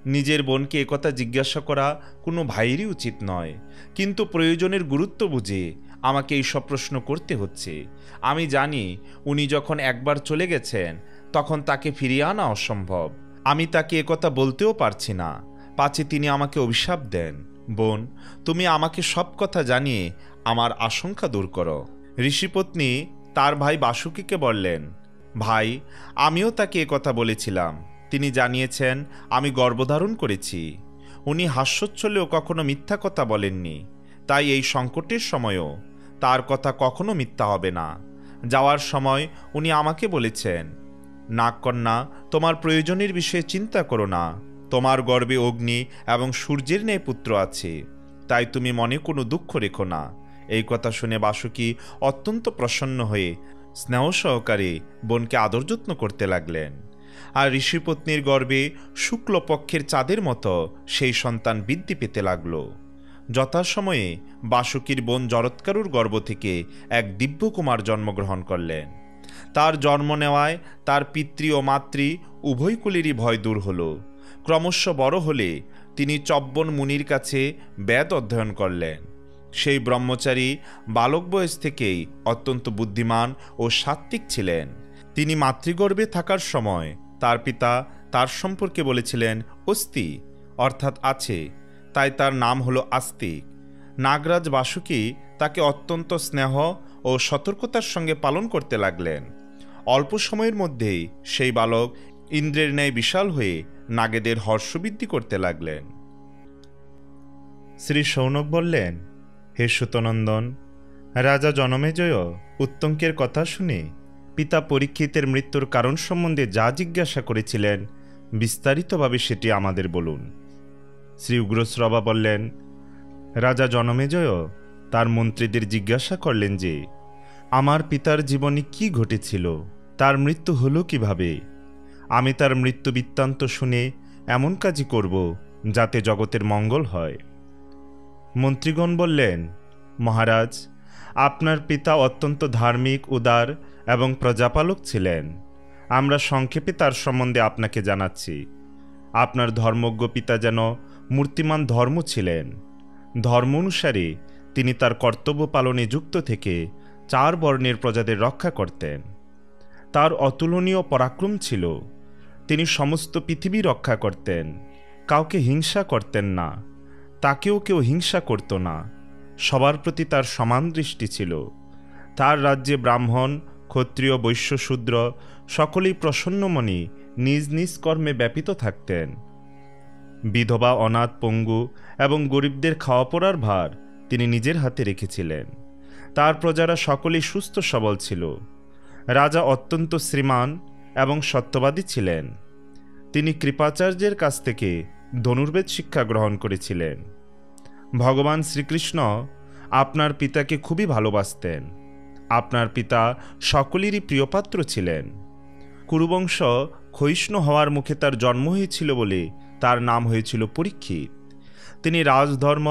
নিজের বোনকে একথা জিজ্ঞাসা করা কোনো ভাইয়েরই উচিত নয়, কিন্তু প্রয়োজনের গুরুত্ব বুঝে আমাকে এইসব প্রশ্ন করতে হচ্ছে। আমি জানি উনি যখন একবার চলে গেছেন তখন তাকে ফিরিয়ে আনা অসম্ভব। আমি তাকে একথা বলতেও পারছি না, পাছে তিনি আমাকে অভিশাপ দেন। বোন, তুমি আমাকে সব কথা জানিয়ে আমার আশঙ্কা দূর করো। ঋষিপত্নী তার ভাই বাসুকীকে বললেন, ভাই, আমিও তাকে একথা বলেছিলাম। তিনি জানিয়েছেন আমি গর্ভধারণ করেছি। উনি হাস্যোচ্ছলেও কখনো মিথ্যা কথা বলেননি, তাই এই সংকটের সময়ও তার কথা কখনো মিথ্যা হবে না। যাওয়ার সময় উনি আমাকে বলেছেন, নাগকন্যা, তোমার প্রয়োজনের বিষয়ে চিন্তা করো না। তোমার গর্ভে অগ্নি এবং সূর্যের ন্যায় পুত্র আছে, তাই তুমি মনে কোনো দুঃখ রেখো না। এই কথা শুনে বাসুকী অত্যন্ত প্রসন্ন হয়ে স্নেহ সহকারে বোনকে আদর যত্ন করতে লাগলেন। আর ঋষিপত্নীর গর্ভে শুক্লপক্ষের চাঁদের মতো সেই সন্তান বৃদ্ধি পেতে লাগল। যথাসময়ে বাসুকীর বোন জরৎকারুর গর্ভ থেকে এক দিব্যকুমার জন্মগ্রহণ করলেন। তার জন্ম নেওয়ায় তার পিতৃ ও মাতৃ উভয় কুলেরই ভয় দূর হল। ক্রমশ বড় হলে তিনি চব্বন মুনির কাছে বেদ অধ্যয়ন করলেন। সেই ব্রহ্মচারী বালক বয়স থেকেই অত্যন্ত বুদ্ধিমান ও সাত্ত্বিক ছিলেন। তিনি মাতৃগর্ভে থাকার সময় তার পিতা তার সম্পর্কে বলেছিলেন অস্তি, অর্থাৎ আছে, তাই তার নাম হলো আস্তিক। নাগরাজ বাসুকী তাকে অত্যন্ত স্নেহ ও সতর্কতার সঙ্গে পালন করতে লাগলেন। অল্প সময়ের মধ্যেই সেই বালক ইন্দ্রের ন্যায় বিশাল হয়ে নাগেদের হর্ষবৃদ্ধি করতে লাগলেন। শ্রী শৌনক বললেন, হে সুতনন্দন, রাজা জনমেজয় উত্তঙ্কের কথা শুনে পিতা পরীক্ষিতের মৃত্যুর কারণ সম্বন্ধে যা জিজ্ঞাসা করেছিলেন বিস্তারিতভাবে সেটি আমাদের বলুন। শ্রী উগ্রশ্রবা বললেন, রাজা জনমেজয় তার মন্ত্রীদের জিজ্ঞাসা করলেন যে আমার পিতার জীবনে কি ঘটেছিল, তার মৃত্যু হলো কিভাবে। আমি তার মৃত্যু বৃত্তান্ত শুনে এমন কাজই করব যাতে জগতের মঙ্গল হয়। মন্ত্রীগণ বললেন, মহারাজ, আপনার পিতা অত্যন্ত ধার্মিক, উদার এবং প্রজাপালক ছিলেন। আমরা সংক্ষেপে তার সম্বন্ধে আপনাকে জানাচ্ছি। আপনার ধর্মজ্ঞ পিতা যেন মূর্তিমান ধর্ম ছিলেন। ধর্ম অনুসারে তিনি তার কর্তব্য পালনে যুক্ত থেকে 4 বর্ণের প্রজাদের রক্ষা করতেন। তার অতুলনীয় পরাক্রম ছিল। তিনি সমস্ত পৃথিবী রক্ষা করতেন, কাউকে হিংসা করতেন না, তাকেও কেউ হিংসা করত না। সবার প্রতি তার সমান দৃষ্টি ছিল। তার রাজ্যে ব্রাহ্মণ, ক্ষত্রিয়, বৈশ্য, শূদ্র সকলেই প্রসন্নমণি নিজ নিজ কর্মে ব্যাপৃত থাকতেন। বিধবা, অনাথ, পঙ্গু এবং গরিবদের খাওয়া পড়ার ভার তিনি নিজের হাতে রেখেছিলেন। তার প্রজারা সকলেই সুস্থ সবল ছিল। রাজা অত্যন্ত শ্রীমান এবং সত্যবাদী ছিলেন। তিনি কৃপাচার্যের কাছ থেকে ধনুর্বেদ শিক্ষা গ্রহণ করেছিলেন। ভগবান শ্রীকৃষ্ণ আপনার পিতাকে খুবই ভালোবাসতেন। আপনার পিতা সকলেরই প্রিয়পাত্র ছিলেন। কুরুবংশ ক্ষয়িষ্ণু হওয়ার মুখে তার জন্ম হয়েছিল বলে তার নাম হয়েছিল পরীক্ষিত। তিনি রাজধর্ম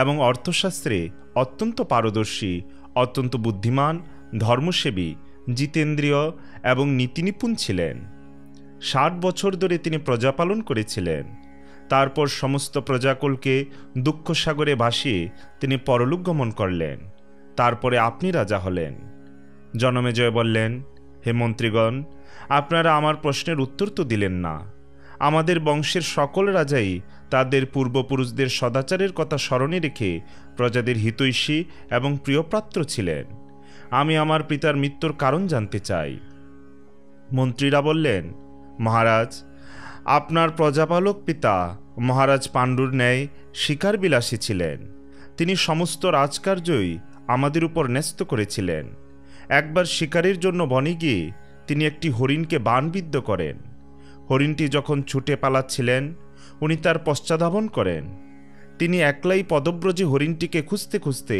এবং অর্থশাস্ত্রে অত্যন্ত পারদর্শী, অত্যন্ত বুদ্ধিমান, ধর্মসেবী, জিতেন্দ্রীয় এবং নীতিনিপুণ ছিলেন। 60 বছর ধরে তিনি প্রজাপালন করেছিলেন। তারপর সমস্ত প্রজাকুলকে দুঃখসাগরে ভাসিয়ে তিনি পরলোক গমন করলেন। তারপরে আপনি রাজা হলেন। জনমেজয় বললেন, হে মন্ত্রীগণ, আপনারা আমার প্রশ্নের উত্তর তো দিলেন না। আমাদের বংশের সকল রাজাই তাদের পূর্বপুরুষদের সদাচারের কথা স্মরণে রেখে প্রজাদের হিতৈষী এবং প্রিয়পাত্র ছিলেন। আমি আমার পিতার মৃত্যুর কারণ জানতে চাই। মন্ত্রীরা বললেন, মহারাজ, আপনার প্রজাপালক পিতা মহারাজ পাণ্ডুর ন্যায় শিকার বিলাসী ছিলেন। তিনি সমস্ত রাজকার্যই আমাদের উপর ন্যস্ত করেছিলেন। একবার শিকারের জন্য বনে গিয়ে তিনি একটি হরিণকে বাণবিদ্ধ করেন। হরিণটি যখন ছুটে পালাচ্ছিলেন, উনি তার পশ্চাদ্ধাবন করেন। তিনি একলাই পদব্রজে হরিণটিকে খুঁজতে খুঁজতে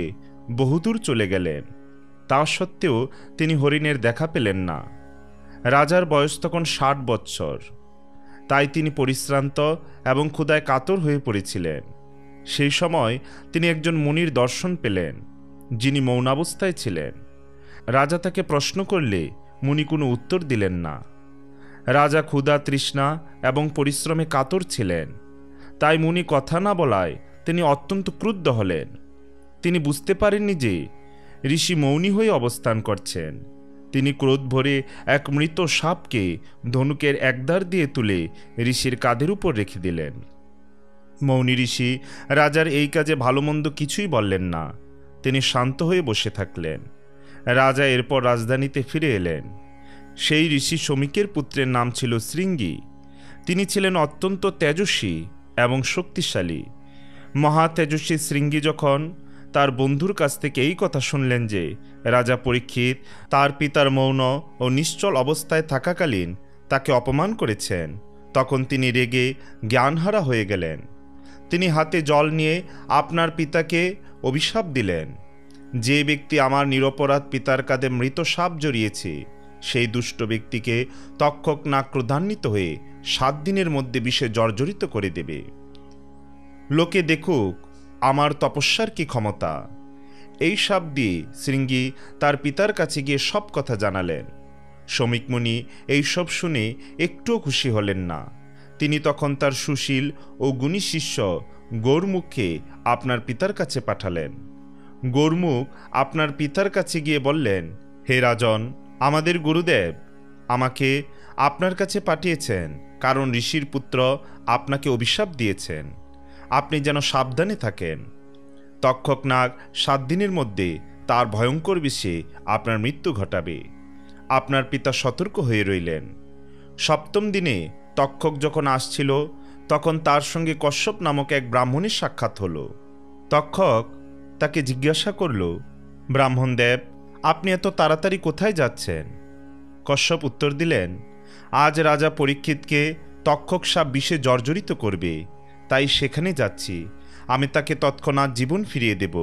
বহুদূর চলে গেলেন। তা সত্ত্বেও তিনি হরিণের দেখা পেলেন না। রাজার বয়স তখন 60 বৎসর। তাই তিনি পরিশ্রান্ত এবং ক্ষুধায় কাতর হয়ে পড়েছিলেন। সেই সময় তিনি একজন মুনির দর্শন পেলেন, যিনি মৌনাবস্থায় ছিলেন। রাজা তাকে প্রশ্ন করলে মুনি কোনো উত্তর দিলেন না। রাজা ক্ষুধা, তৃষ্ণা এবং পরিশ্রমে কাতর ছিলেন। তাই মুনি কথা না বলায় তিনি অত্যন্ত ক্রুদ্ধ হলেন। তিনি বুঝতে পারেননি যে ঋষি মৌনী হয়ে অবস্থান করছেন। তিনি ক্রোধ ভরে এক মৃত সাপকে ধনুকের একধার দিয়ে তুলে ঋষির কাঁধের উপর রেখে দিলেন। মৌনী ঋষি রাজার এই কাজে ভালো মন্দ কিছুই বললেন না। তিনি শান্ত হয়ে বসে থাকলেন। রাজা এরপর রাজধানীতে ফিরে এলেন। সেই ঋষি শমিকের পুত্রের নাম ছিল শৃঙ্গী। তিনি ছিলেন অত্যন্ত তেজস্বী এবং শক্তিশালী। মহা তেজস্বী শৃঙ্গী যখন তার বন্ধুর কাছ থেকে এই কথা শুনলেন যে রাজা পরীক্ষিত তার পিতার মৌন ও নিশ্চল অবস্থায় থাকাকালীন তাকে অপমান করেছেন, তখন তিনি রেগে জ্ঞানহারা হয়ে গেলেন। তিনি হাতে জল নিয়ে আপনার পিতাকে অভিশাপ দিলেন, যে ব্যক্তি আমার নিরপরাধ পিতার কাঁধে মৃত সাপ জড়িয়েছে, সেই দুষ্ট ব্যক্তিকে তক্ষক না ক্রোধান্বিত হয়ে 7 দিনের মধ্যে বিষে জর্জরিত করে দেবে। লোকে দেখুক আমার তপস্যার কি ক্ষমতা। এই সাপ দিয়ে শৃঙ্গী তার পিতার কাছে গিয়ে সব কথা জানালেন। শমিক মুনি এইসব শুনে একটুও খুশি হলেন না। তিনি তখন তার সুশীল ও গুণী শিষ্য গৌরমুখকে আপনার পিতার কাছে পাঠালেন। গৌরমুখ আপনার পিতার কাছে গিয়ে বললেন, হে রাজন, আমাদের গুরুদেব আমাকে আপনার কাছে পাঠিয়েছেন, কারণ ঋষির পুত্র আপনাকে অভিশাপ দিয়েছেন। আপনি যেন সাবধানে থাকেন। তক্ষক নাগ 7 দিনের মধ্যে তার ভয়ঙ্কর বিষে আপনার মৃত্যু ঘটাবে। আপনার পিতা সতর্ক হয়ে রইলেন। 7ম দিনে তক্ষক যখন আসছিল, তখন তার সঙ্গে কশ্যপ নামক এক ব্রাহ্মণের সাক্ষাৎ হল। তক্ষক তাকে জিজ্ঞাসা করল, ব্রাহ্মণদেব, আপনি এত তাড়াতাড়ি কোথায় যাচ্ছেন? কশ্যপ উত্তর দিলেন, আজ রাজা পরীক্ষিতকে তক্ষক সাপ বিষে জর্জরিত করবে, তাই সেখানে যাচ্ছি। আমি তাকে তৎক্ষণাৎ জীবন ফিরিয়ে দেব।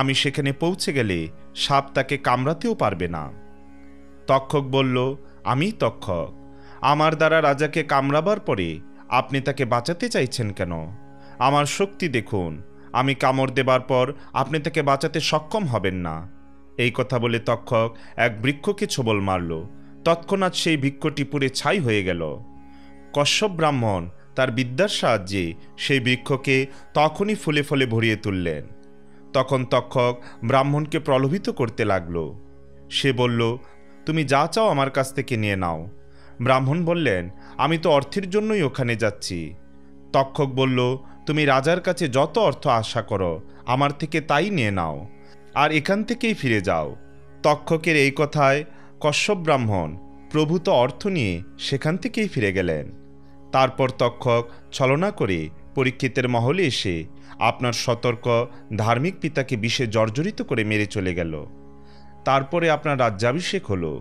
আমি সেখানে পৌঁছে গেলে সাপ তাকে কামড়াতেও পারবে না। তক্ষক বলল, আমি তক্ষক, আমার দ্বারা রাজাকে কামড়াবার পরে আপনি তাকে বাঁচাতে চাইছেন কেন? আমার শক্তি দেখুন, আমি কামড় দেবার পর আপনি তাকে বাঁচাতে সক্ষম হবেন না। এই কথা বলে তক্ষক এক বৃক্ষকে ছোবল মারল। তৎক্ষণাৎ সেই বৃক্ষটি পুড়ে ছাই হয়ে গেল। কশ্যপ ব্রাহ্মণ তার বিদ্যার সাহায্যে সেই বৃক্ষকে তখনই ফুলে ফলে ভরিয়ে তুললেন। তখন তক্ষক ব্রাহ্মণকে প্রলোভিত করতে লাগল। সে বলল, তুমি যা চাও আমার কাছ থেকে নিয়ে নাও। ব্রাহ্মণ বললেন, আমি তো অর্থের জন্যই ওখানে যাচ্ছি। তক্ষক বলল, তুমি রাজার কাছে যত অর্থ আশা করো আমার থেকে তাই নিয়ে নাও, আর এখান থেকেই ফিরে যাও। তক্ষকের এই কথায় কশ্যপ ব্রাহ্মণ প্রভূত অর্থ নিয়ে সেখান থেকেই ফিরে গেলেন। তারপর তক্ষক ছলনা করে পরীক্ষিতের মহলে এসে আপনার সতর্ক ধার্মিক পিতাকে বিষে জর্জরিত করে মেরে চলে গেল। তারপরে আপনার রাজ্যাভিষেক হলো।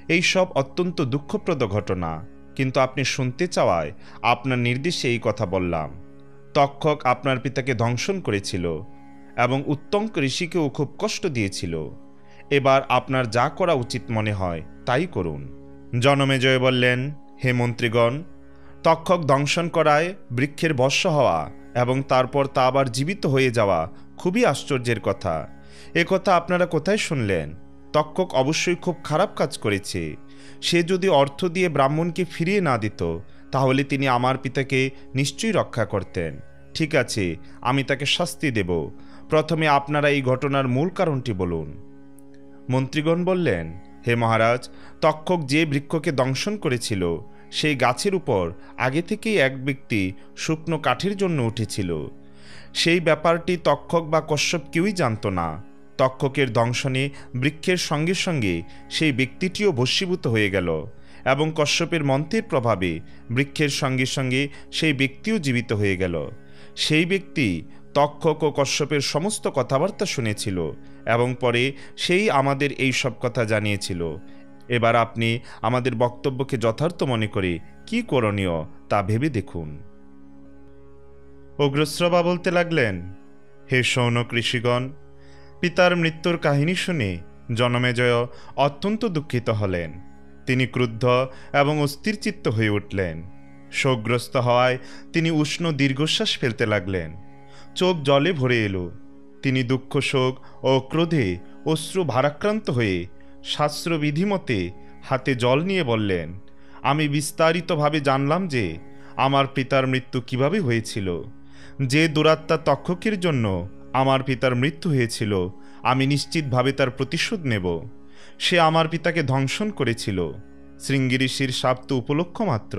এই সব অত্যন্ত দুঃখপ্রদ ঘটনা, কিন্তু আপনি শুনতে চাওয়ায় আপনার নির্দেশে এই কথা বললাম। তক্ষক আপনার পিতাকে ধ্বংসন করেছিল এবং উত্তঙ্ক ঋষিকেও খুব কষ্ট দিয়েছিল। এবার আপনার যা করা উচিত মনে হয় তাই করুন। জনমেজয় বললেন, হে মন্ত্রীগণ, তক্ষক দংশন করায় বৃক্ষের ভস্ম হওয়া এবং তারপর তা আবার জীবিত হয়ে যাওয়া খুবই আশ্চর্যের কথা। এ কথা আপনারা কোথায় শুনলেন? তক্ষক অবশ্যই খুব খারাপ কাজ করেছে। সে যদি অর্থ দিয়ে ব্রাহ্মণকে ফিরিয়ে না দিত তাহলে তিনি আমার পিতাকে নিশ্চয়ই রক্ষা করতেন। ঠিক আছে, আমি তাকে শাস্তি দেব। প্রথমে আপনারা এই ঘটনার মূল কারণটি বলুন। মন্ত্রীগণ বললেন, হে মহারাজ, তক্ষক যে বৃক্ষকে দংশন করেছিল সেই গাছের উপর আগে থেকেই এক ব্যক্তি শুকনো কাঠের জন্য উঠেছিল। সেই ব্যাপারটি তক্ষক বা কশ্যপ কেউই জানত না। তক্ষকের দংশনে বৃক্ষের সঙ্গে সঙ্গে সেই ব্যক্তিটিও ভস্মীভূত হয়ে গেল এবং কশ্যপের মন্ত্রের প্রভাবে বৃক্ষের সঙ্গে সঙ্গে সেই ব্যক্তিও জীবিত হয়ে গেল। সেই ব্যক্তি তক্ষক ও কশ্যপের সমস্ত কথাবার্তা শুনেছিল এবং পরে সেই আমাদের এই সব কথা জানিয়েছিল। এবার আপনি আমাদের বক্তব্যকে যথার্থ মনে করে কি করণীয় তা ভেবে দেখুন। অগ্রশ্রবা বলতে লাগলেন, হে শৌনক ঋষিগণ, পিতার মৃত্যুর কাহিনী শুনে জনমেজয় অত্যন্ত দুঃখিত হলেন। তিনি ক্রুদ্ধ এবং অস্থিরচিত্ত হয়ে উঠলেন। শোকগ্রস্ত হওয়ায় তিনি উষ্ণ দীর্ঘশ্বাস ফেলতে লাগলেন। চোখ জলে ভরে এলো। তিনি দুঃখ, শোক ও ক্রোধে অশ্রু ভারাক্রান্ত হয়ে শাস্ত্রবিধি মতে হাতে জল নিয়ে বললেন, আমি বিস্তারিতভাবে জানলাম যে আমার পিতার মৃত্যু কিভাবে হয়েছিল। যে দুরাত্মা তক্ষকের জন্য আমার পিতার মৃত্যু হয়েছিল, আমি নিশ্চিতভাবে তার প্রতিশোধ নেব। সে আমার পিতাকে ধ্বংসন করেছিল। শৃঙ্গি ঋষির শাপ তো উপলক্ষ মাত্র।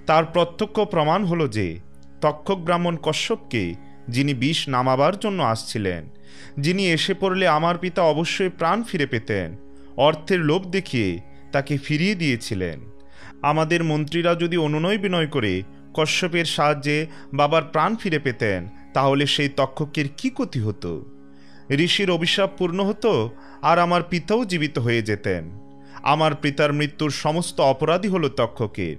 তার প্রত্যক্ষ প্রমাণ হল যে তক্ষক ব্রাহ্মণ কশ্যপকে, যিনি বিষ নামাবার জন্য আসছিলেন, যিনি এসে পড়লে আমার পিতা অবশ্যই প্রাণ ফিরে পেতেন, অর্থের লোভ দেখিয়ে তাকে ফিরিয়ে দিয়েছিলেন। আমাদের মন্ত্রীরা যদি অনুনয় বিনয় করে কশ্যপের সাহায্যে বাবার প্রাণ ফিরে পেতেন তাহলে সেই তক্ষকের কি ক্ষতি হতো? ঋষির অভিশাপ পূর্ণ হতো আর আমার পিতাও জীবিত হয়ে যেতেন। আমার পিতার মৃত্যুর সমস্ত অপরাধী হলো তক্ষকের।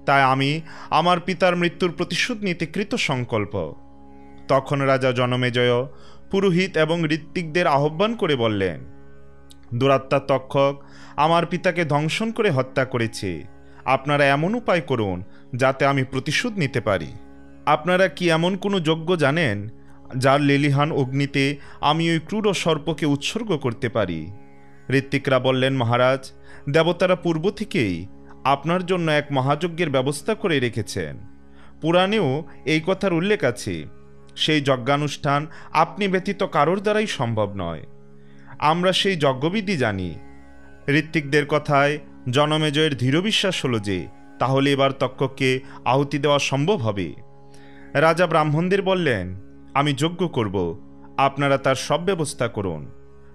তাই আমি আমার পিতার মৃত্যুর প্রতিশোধ নিতে কৃত সংকল্প। তখন রাজা জনমেজয় পুরোহিত এবং ঋত্বিকদের আহ্বান করে বললেন, দুরাত্মা তক্ষক আমার পিতাকে ধ্বংসন করে হত্যা করেছে। আপনারা এমন উপায় করুন যাতে আমি প্রতিশোধ নিতে পারি। আপনারা কি এমন কোনো যজ্ঞ জানেন যার লেলিহান অগ্নিতে আমি ওই ক্রূর সর্পকে উৎসর্গ করতে পারি? ঋত্বিকরা বললেন, মহারাজ, দেবতারা পূর্ব থেকেই আপনার জন্য এক মহাযজ্ঞের ব্যবস্থা করে রেখেছেন। পুরাণেও এই কথার উল্লেখ আছে। সেই যজ্ঞানুষ্ঠান আপনি ব্যতীত কারোর দ্বারাই সম্ভব নয়। আমরা সেই যজ্ঞবিধি জানি। ঋত্বিকদের কথায় জনমেজয়ের দৃঢ় বিশ্বাস হল যে তাহলে এবার তক্ষককে আহুতি দেওয়া সম্ভব হবে। রাজা ব্রাহ্মণদের বললেন, আমি যজ্ঞ করব, আপনারা তার সব ব্যবস্থা করুন।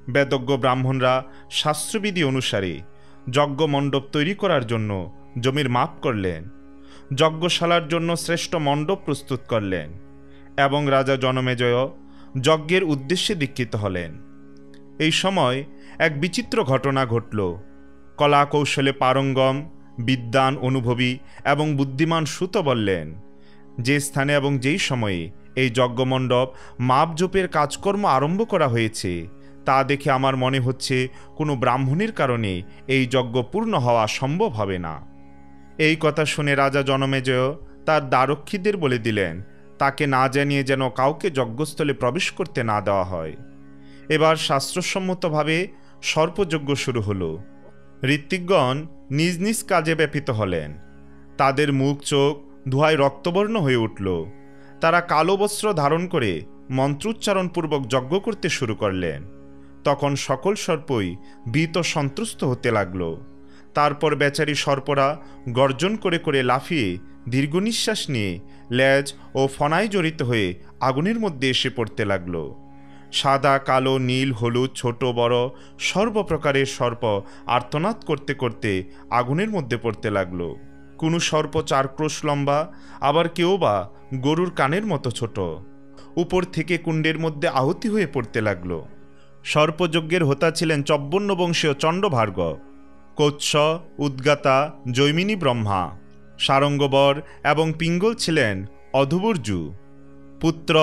বেদজ্ঞ ব্রাহ্মণরা শাস্ত্রবিধি অনুসারে যজ্ঞ মণ্ডপ তৈরি করার জন্য জমির মাপ করলেন, যজ্ঞশালার জন্য শ্রেষ্ঠ মণ্ডপ প্রস্তুত করলেন এবং রাজা জনমেজয় যজ্ঞের উদ্দেশ্যে দীক্ষিত হলেন। এই সময় এক বিচিত্র ঘটনা ঘটল। কলা কৌশলে পারঙ্গম, বিদ্বান, অনুভবী এবং বুদ্ধিমান সুত বললেন, যে স্থানে এবং যেই সময়ে এই যজ্ঞমণ্ডপ মাপজোপের কাজকর্ম আরম্ভ করা হয়েছে তা দেখে আমার মনে হচ্ছে কোনো ব্রাহ্মণের কারণে এই যজ্ঞ পূর্ণ হওয়া সম্ভব হবে না। এই কথা শুনে রাজা জনমেজয় তার দ্বারক্ষীদের বলে দিলেন, তাকে না জানিয়ে যেন কাউকে যজ্ঞস্থলে প্রবেশ করতে না দেওয়া হয়। এবার শাস্ত্রসম্মতভাবে সর্পযজ্ঞ শুরু হলো। ঋত্বিকগণ নিজ নিজ কাজে ব্যাপৃত হলেন। তাদের মুখ চোখ ধোঁয়ায় রক্তবর্ণ হয়ে উঠল। তারা কালো বস্ত্র ধারণ করে মন্ত্রোচ্চারণপূর্বক যজ্ঞ করতে শুরু করলেন। তখন সকল সর্পই ভীত সন্ত্রস্ত হতে লাগল। তারপর বেচারি সর্পরা গর্জন করে করে লাফিয়ে দীর্ঘ নিঃশ্বাস নিয়ে লেজ ও ফনায় জড়িত হয়ে আগুনের মধ্যে এসে পড়তে লাগল। সাদা কালো নীল হলুদ ছোট বড় সর্বপ্রকারের সর্প আর্তনাদ করতে করতে আগুনের মধ্যে পড়তে লাগলো। কোনো সর্প 4 ক্রোশ লম্বা, আবার কেউ বা গরুর কানের মতো ছোট। উপর থেকে কুণ্ডের মধ্যে আহুতি হয়ে পড়তে লাগলো। সর্পযজ্ঞের হোতা ছিলেন চব্বন্য বংশীয় চণ্ডভার্গ, কোৎস, উদ্গাতা, জৈমিনী ব্রহ্মা। সারঙ্গবর এবং পিঙ্গল ছিলেন অধবর্জু। পুত্র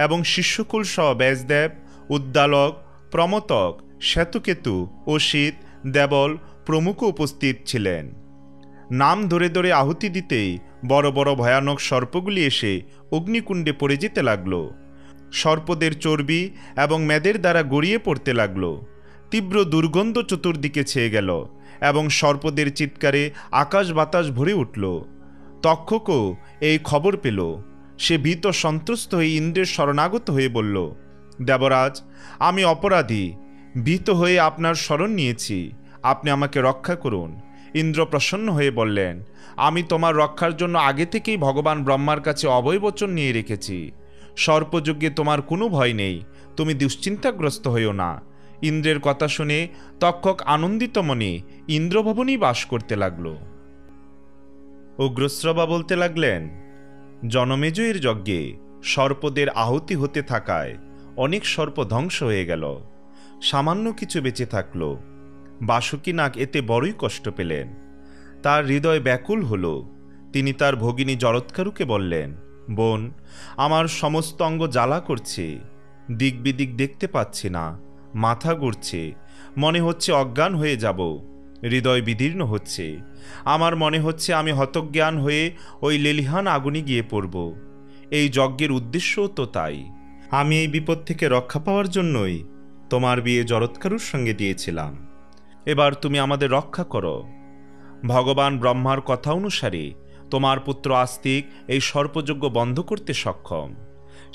এবং শিষ্যকুল সহ ব্যাসদেব, উদ্দালক, প্রমতক, শ্বেতকেতু, অসিত, দেবল প্রমুখ উপস্থিত ছিলেন। নাম ধরে ধরে আহুতি দিতেই বড় বড় ভয়ানক সর্পগুলি এসে অগ্নিকুণ্ডে পড়ে যেতে লাগল। সর্পদের চর্বি এবং মেদের দ্বারা গড়িয়ে পড়তে লাগল। তীব্র দুর্গন্ধ চতুর্দিকে ছেয়ে গেল এবং সর্পদের চিৎকারে আকাশ বাতাস ভরে উঠল। তক্ষকও এই খবর পেল। সে ভীত সন্ত্রস্ত হয়ে ইন্দ্রের শরণাগত হয়ে বলল, দেবরাজ, আমি অপরাধী, ভীত হয়ে আপনার শরণ নিয়েছি, আপনি আমাকে রক্ষা করুন। ইন্দ্র প্রসন্ন হয়ে বললেন, আমি তোমার রক্ষার জন্য আগে থেকেই ভগবান ব্রহ্মার কাছে অভয় বচন নিয়ে রেখেছি। সর্পযজ্ঞে তোমার কোনো ভয় নেই, তুমি দুশ্চিন্তাগ্রস্ত হইও না। ইন্দ্রের কথা শুনে তক্ষক আনন্দিত মনে ইন্দ্রভবনেই বাস করতে লাগল। উগ্রশ্রবা বলতে লাগলেন, জনমেজয়ের যজ্ঞে সর্পদের আহুতি হতে থাকায় অনেক সর্প ধ্বংস হয়ে গেল, সামান্য কিছু বেঁচে থাকল। বাসুকীনাগ এতে বড়ই কষ্ট পেলেন। তার হৃদয় ব্যাকুল হল। তিনি তার ভগিনী জরৎকারুকে বললেন, বোন, আমার সমস্ত অঙ্গ জ্বালা করছে, দিক বিদিক দেখতে পাচ্ছি না, মাথা ঘুরছে, মনে হচ্ছে অজ্ঞান হয়ে যাব, হৃদয় বিদীর্ণ হচ্ছে। আমার মনে হচ্ছে আমি হতজ্ঞান হয়ে ওই লেলিহান আগুনে গিয়ে পড়ব। এই যজ্ঞের উদ্দেশ্যও তো তাই। আমি এই বিপদ থেকে রক্ষা পাওয়ার জন্যই তোমার বিয়ে জরৎকারুর সঙ্গে দিয়েছিলাম। এবার তুমি আমাদের রক্ষা করো। ভগবান ব্রহ্মার কথা অনুসারে তোমার পুত্র আস্তিক এই সর্পযজ্ঞ বন্ধ করতে সক্ষম।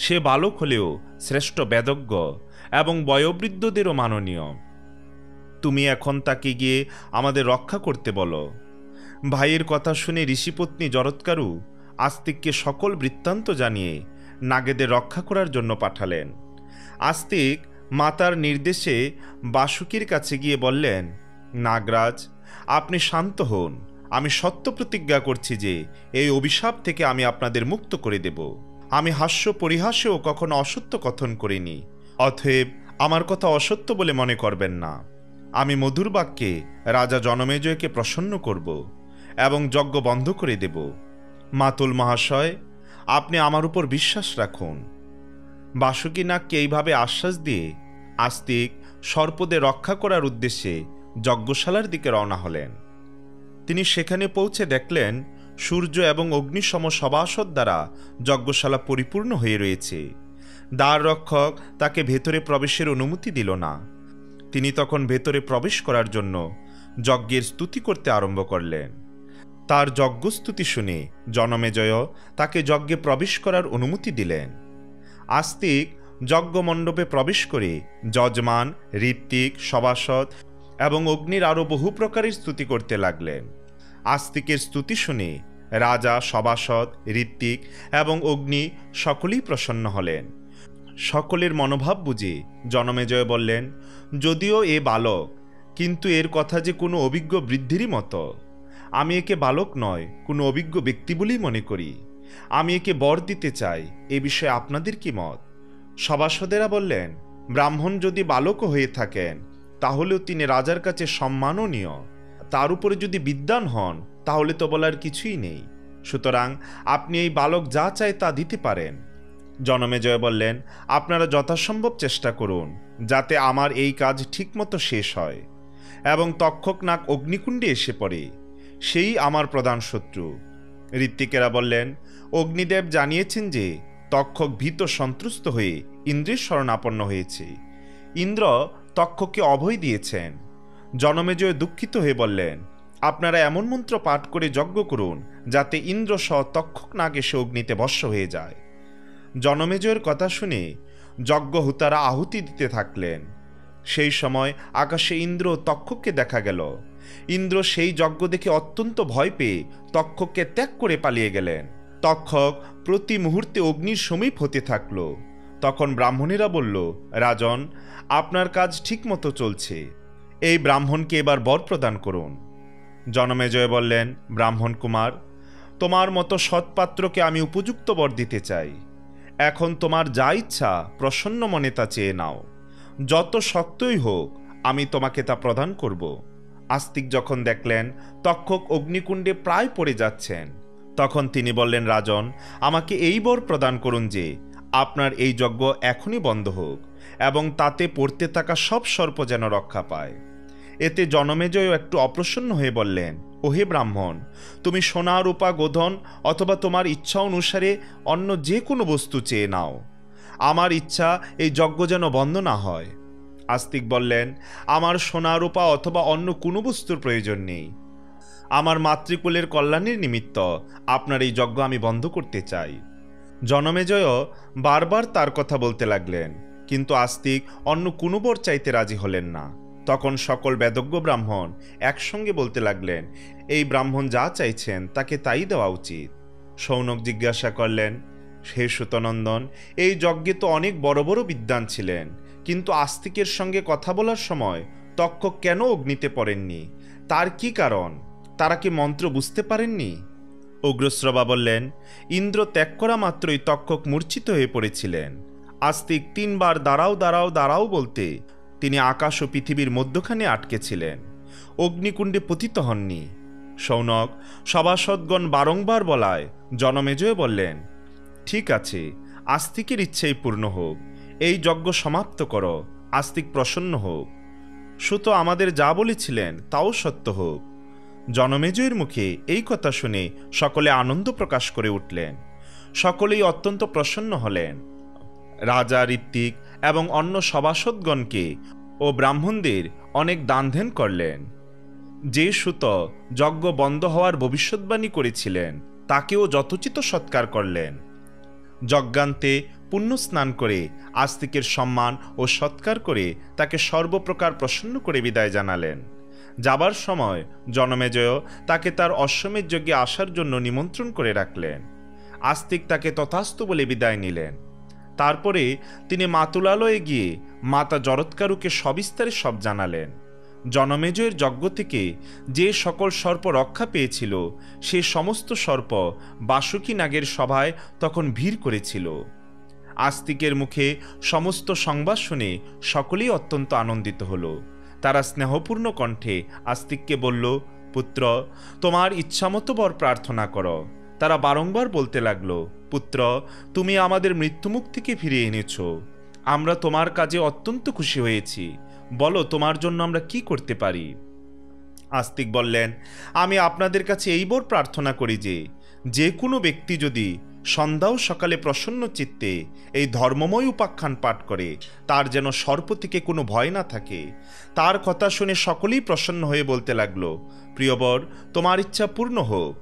সে বালক হলেও শ্রেষ্ঠ বেদজ্ঞ এবং বয়োবৃদ্ধদেরও মাননীয়। তুমি এখন তাকে গিয়ে আমাদের রক্ষা করতে বলো। ভাইয়ের কথা শুনে ঋষিপত্নী জরৎকারু আস্তিককে সকল বৃত্তান্ত জানিয়ে নাগেদের রক্ষা করার জন্য পাঠালেন। আস্তিক মাতার নির্দেশে বাসুকীর কাছে গিয়ে বললেন, নাগরাজ, আপনি শান্ত হন। আমি সত্য প্রতিজ্ঞা করছি যে এই অভিশাপ থেকে আমি আপনাদের মুক্ত করে দেব। আমি হাস্য পরিহাসেও কখনো অসত্য কথন করিনি, অতএব আমার কথা অসত্য বলে মনে করবেন না। আমি মধুর বাক্যে রাজা জনমেজয়কে প্রসন্ন করব এবং যজ্ঞ বন্ধ করে দেব। মাতুল মহাশয়, আপনি আমার উপর বিশ্বাস রাখুন। বাসুকীনাগকে এইভাবে আশ্বাস দিয়ে আস্তিক সর্পদের রক্ষা করার উদ্দেশ্যে যজ্ঞশালার দিকে রওনা হলেন। তিনি সেখানে পৌঁছে দেখলেন সূর্য এবং অগ্নিসম সভাসদ দ্বারা যজ্ঞশালা পরিপূর্ণ হয়ে রয়েছে। দ্বার রক্ষক তাকে ভেতরে প্রবেশের অনুমতি দিল না। তিনি তখন ভেতরে প্রবেশ করার জন্য যজ্ঞের স্তুতি করতে আরম্ভ করলেন। তার যজ্ঞস্তুতি শুনে জনমেজয় তাকে যজ্ঞে প্রবেশ করার অনুমতি দিলেন। আস্তিক যজ্ঞমণ্ডপে প্রবেশ করে যজমান, ঋত্বিক, সভাসদ এবং অগ্নির আরও বহু প্রকারের স্তুতি করতে লাগলেন। আস্তিকের স্তুতি শুনে রাজা, সভাসদ, ঋত্বিক এবং অগ্নি সকলেই প্রসন্ন হলেন। সকলের মনোভাব বুঝে জনমেজয় বললেন, যদিও এ বালক, কিন্তু এর কথা যে কোনো অভিজ্ঞ বৃদ্ধিরই মতো। আমি একে বালক নয়, কোনো অভিজ্ঞ ব্যক্তি বলেই মনে করি। আমি একে বর দিতে চাই। এ বিষয়ে আপনাদের কি মত? সভাসদেরা বললেন, ব্রাহ্মণ যদি বালকও হয়ে থাকেন তাহলেও তিনি রাজার কাছে সম্মাননীয়। তার উপরে যদি বিদ্বান হন তাহলে তো বলার কিছুই নেই। সুতরাং আপনি এই বালক যা চায় তা দিতে পারেন। জনমেজয় বললেন, আপনারা যথাসম্ভব চেষ্টা করুন যাতে আমার এই কাজ ঠিকমতো শেষ হয় এবং তক্ষক নাগ অগ্নিকুণ্ডে এসে পড়ে। সেই আমার প্রধান শত্রু। ঋত্বিকেরা বললেন, অগ্নিদেব জানিয়েছেন যে তক্ষক ভীত সন্ত্রস্ত হয়ে ইন্দ্রের শরণাপন্ন হয়েছে। ইন্দ্র তক্ষককে অভয় দিয়েছেন। জনমেজয় দুঃখিত হয়ে বললেন, আপনারা এমন মন্ত্র পাঠ করে যজ্ঞ করুন যাতে ইন্দ্র সহ তক্ষক নাগ এসে অগ্নিতে ভস্ম হয়ে যায়। জনমেজয়ের কথা শুনে যজ্ঞহুতারা আহুতি দিতে থাকলেন। সেই সময় আকাশে ইন্দ্র ও তক্ষককে দেখা গেল। ইন্দ্র সেই যজ্ঞ দেখে অত্যন্ত ভয় পেয়ে তক্ষককে ত্যাগ করে পালিয়ে গেলেন। তক্ষক প্রতি মুহূর্তে অগ্নির সমীপ হতে থাকল। তখন ব্রাহ্মণেরা বলল, রাজন, আপনার কাজ ঠিকমতো চলছে, এই ব্রাহ্মণকে এবার বর প্রদান করুন। জনমেজয় বললেন, ব্রাহ্মণ কুমার, তোমার মতো সৎপাত্রকে আমি উপযুক্ত বর দিতে চাই। এখন তোমার যা ইচ্ছা প্রসন্ন মনে তা চেয়ে নাও, যত শক্তই হোক আমি তোমাকে তা প্রদান করব। আস্তিক যখন দেখলেন তক্ষক অগ্নিকুণ্ডে প্রায় পড়ে যাচ্ছেন, তখন তিনি বললেন, রাজন, আমাকে এই বর প্রদান করুন যে আপনার এই যজ্ঞ এখনই বন্ধ হোক এবং তাতে পড়তে থাকা সব সর্প যেন রক্ষা পায়। এতে জনমেজয় একটু অপ্রসন্ন হয়ে বললেন, ওহে ব্রাহ্মণ, তুমি সোনা রূপা গোধন অথবা তোমার ইচ্ছা অনুসারে অন্য যে কোনো বস্তু চেয়ে নাও, আমার ইচ্ছা এই যজ্ঞ যেন বন্ধ না হয়। আস্তিক বললেন, আমার সোনা রূপা অথবা অন্য কোনো বস্তুর প্রয়োজন নেই, আমার মাতৃকুলের কল্যাণের নিমিত্ত আপনার এই যজ্ঞ আমি বন্ধ করতে চাই। জনমেজয়ও বারবার তার কথা বলতে লাগলেন, কিন্তু আস্তিক অন্য কোনো বর চাইতে রাজি হলেন না। তখন সকল বেদজ্ঞ ব্রাহ্মণ একসঙ্গে বলতে লাগলেন, এই ব্রাহ্মণ যা চাইছেন তাকে তাই দেওয়া উচিত। শৌনক জিজ্ঞাসা করলেন, হে সুতনন্দন, এই যজ্ঞে তো অনেক বড় বড় বিদ্বান ছিলেন, কিন্তু আস্তিকের সঙ্গে কথা বলার সময় তক্ষক কেন অগ্নিতে পড়েননি? তার কি কারণ? তারা কি মন্ত্র বুঝতে পারেননি? উগ্রশ্রবা বললেন, ইন্দ্র ত্যাগ করা মাত্রই তক্ষক মূর্ছিত হয়ে পড়েছিলেন। আস্তিক 3 বার দাঁড়াও দাঁড়াও দাঁড়াও বলতে তিনি আকাশ ও পৃথিবীর মধ্যখানে আটকে ছিলেন, অগ্নিকুণ্ডে পতিত হননি। শৌনক সভাসদগণ বারংবার বলায় জনমেজয় বললেন, ঠিক আছে, আস্তিকের ইচ্ছেই পূর্ণ হোক, এই যজ্ঞ সমাপ্ত করো, আস্তিক প্রসন্ন হোক। সুত আমাদের যা বলেছিলেন তাও সত্য হোক। জনমেজয়ের মুখে এই কথা শুনে সকলে আনন্দ প্রকাশ করে উঠলেন। সকলেই অত্যন্ত প্রসন্ন হলেন। রাজা, ঋত্বিক এবং অন্য সভাসদগণকে ও ব্রাহ্মণদের অনেক দানধ্যান করলেন। যে সুত যজ্ঞ বন্ধ হওয়ার ভবিষ্যৎবাণী করেছিলেন তাকেও যথোচিত সৎকার করলেন। যজ্ঞান্তে পুণ্য স্নান করে আস্তিকের সম্মান ও সৎকার করে তাকে সর্বপ্রকার প্রসন্ন করে বিদায় জানালেন। যাবার সময় জনমেজয় তাকে তার অশ্বমেধ যজ্ঞে আসার জন্য নিমন্ত্রণ করে রাখলেন। আস্তিক তাকে তথাস্তু বলে বিদায় নিলেন। তারপরে তিনি মাতুলালয়ে গিয়ে মাতা জরৎকারুকে সবিস্তারে সব জানালেন। জনমেজয়ের যজ্ঞ থেকে যে সকল সর্প রক্ষা পেয়েছিল সে সমস্ত সর্প বাসুকী নাগের সভায় তখন ভিড় করেছিল। আস্তিকের মুখে সমস্ত সংবাদ শুনে সকলেই অত্যন্ত আনন্দিত হল। তারা স্নেহপূর্ণ কণ্ঠে আস্তিককে বলল, পুত্র, তোমার ইচ্ছামতো বর প্রার্থনা করো। তারা বারংবার বলতে লাগলো, পুত্র, তুমি আমাদের মৃত্যুমুখ থেকে ফিরিয়ে এনেছ, আমরা তোমার কাজে অত্যন্ত খুশি হয়েছি, বলো তোমার জন্য আমরা কি করতে পারি। আস্তিক বললেন, আমি আপনাদের কাছে এই বর প্রার্থনা করি যে কোনো ব্যক্তি যদি সন্ধ্যা ও সকালে প্রসন্ন চিত্তে এই ধর্মময় উপাখ্যান পাঠ করে তার যেন সর্প থেকে কোনো ভয় না থাকে। তার কথা শুনে সকলেই প্রসন্ন হয়ে বলতে লাগলো, প্রিয়বর, তোমার ইচ্ছা পূর্ণ হোক,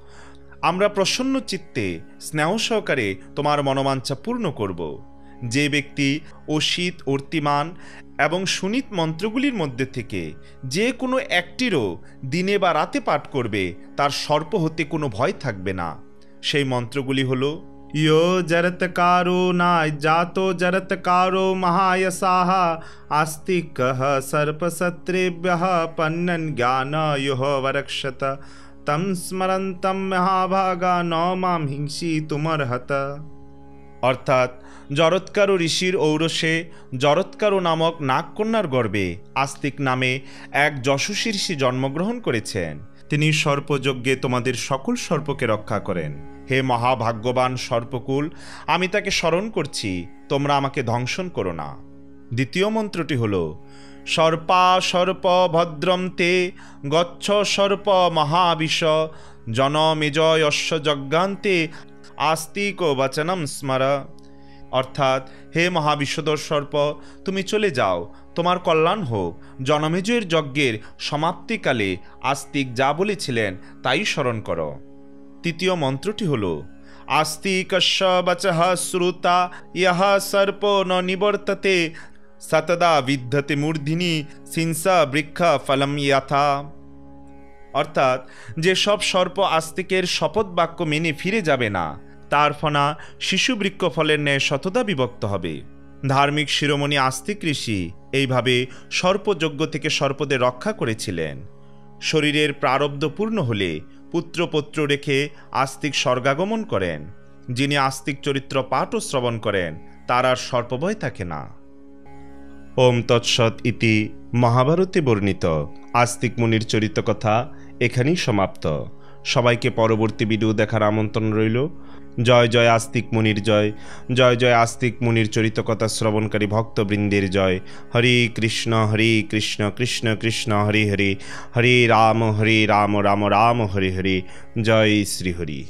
আমরা প্রসন্ন চিত্তে স্নেহ সহকারে তোমার মনোবাঞ্ছা পূর্ণ করব। যে ব্যক্তি অসিত, অর্তিমান এবং সুনিত মন্ত্রগুলির মধ্যে থেকে যে কোনো একটিরও দিনে বা রাতে পাঠ করবে তার সর্প হতে কোনো ভয় থাকবে না। সেই মন্ত্রগুলি হলো, ইয়ো জরৎকারো না জাতো জরৎকারো মহায়সাহ আস্তিকঃ সর্পসত্রেভ্যঃ পন্নন জ্ঞান ইহ বরক্ষত তম স্মরন্তম মহাভাগা ন মাম হিংসিতুমর্হত। অর্থাৎ জরৎকারু ঋষির ঔরসে জরৎকারু নামক নাগকন্যার গর্ভে আস্তিক নামে এক যশস্বী ঋষি জন্মগ্রহণ করেছেন। তিনি সর্পযজ্ঞে তোমাদের সকল সর্পকে রক্ষা করেন। হে মহাভাগ্যবান সর্পকুল, আমি তাকে স্মরণ করছি, তোমরা আমাকে ধ্বংসন করো না। দ্বিতীয় মন্ত্রটি হল, সর্পা সর্প ভদ্রম তে গচ্ছ সর্প মহাবিশ জনমেজয়স্য যজ্ঞান্তে আস্তিক বচনম স্মর। অর্থাৎ, হে মহাবিশ্বদর সর্প, তুমি চলে যাও, তোমার কল্যাণ হোক। জনমেজয়ের যজ্ঞের সমাপ্তিকালে আস্তিক যা বলেছিলেন তাই স্মরণ করো। তৃতীয় মন্ত্রটি হল আস্তিকস্য বচঃ শ্রুতা ইহ সর্প ন নিবর্ততে সতদা বিদ্ধতে মূর্ধিনি সিংসা বৃক্ষ ফলম যথা। অর্থাৎ, যে সব সর্প আস্তিকের শপথ বাক্য মেনে ফিরে যাবে না, তার ফনা শিশু বৃক্ষ ফলের ন্যায় শতদা বিভক্ত হবে। ধার্মিক শিরোমণি আস্তিক ঋষি এইভাবে সর্পযজ্ঞ থেকে সর্পদের রক্ষা করেছিলেন। শরীরের প্রারব্ধ পূর্ণ হলে পুত্রপৌত্র রেখে আস্তিক স্বর্গাগমন করেন। যিনি আস্তিক চরিত্র পাঠ ও শ্রবণ করেন তার আর সর্পভয় থাকে না। ওম তৎসৎ ইতি মহাভারতে বর্ণিত আস্তিক মুনির চরিত্র কথা এখানেই সমাপ্ত। সবাইকে পরবর্তী ভিডিও দেখার আমন্ত্রণ রইল। জয় জয় আস্তিক মুনির জয়, জয় জয় আস্তিক মুনির চরিত্র কথা শ্রবণকারী ভক্তবৃন্দের জয়। হরে কৃষ্ণ কৃষ্ণ কৃষ্ণ হরে হরে, হরে রাম রাম রাম হরে হরে। জয় শ্রীহরি।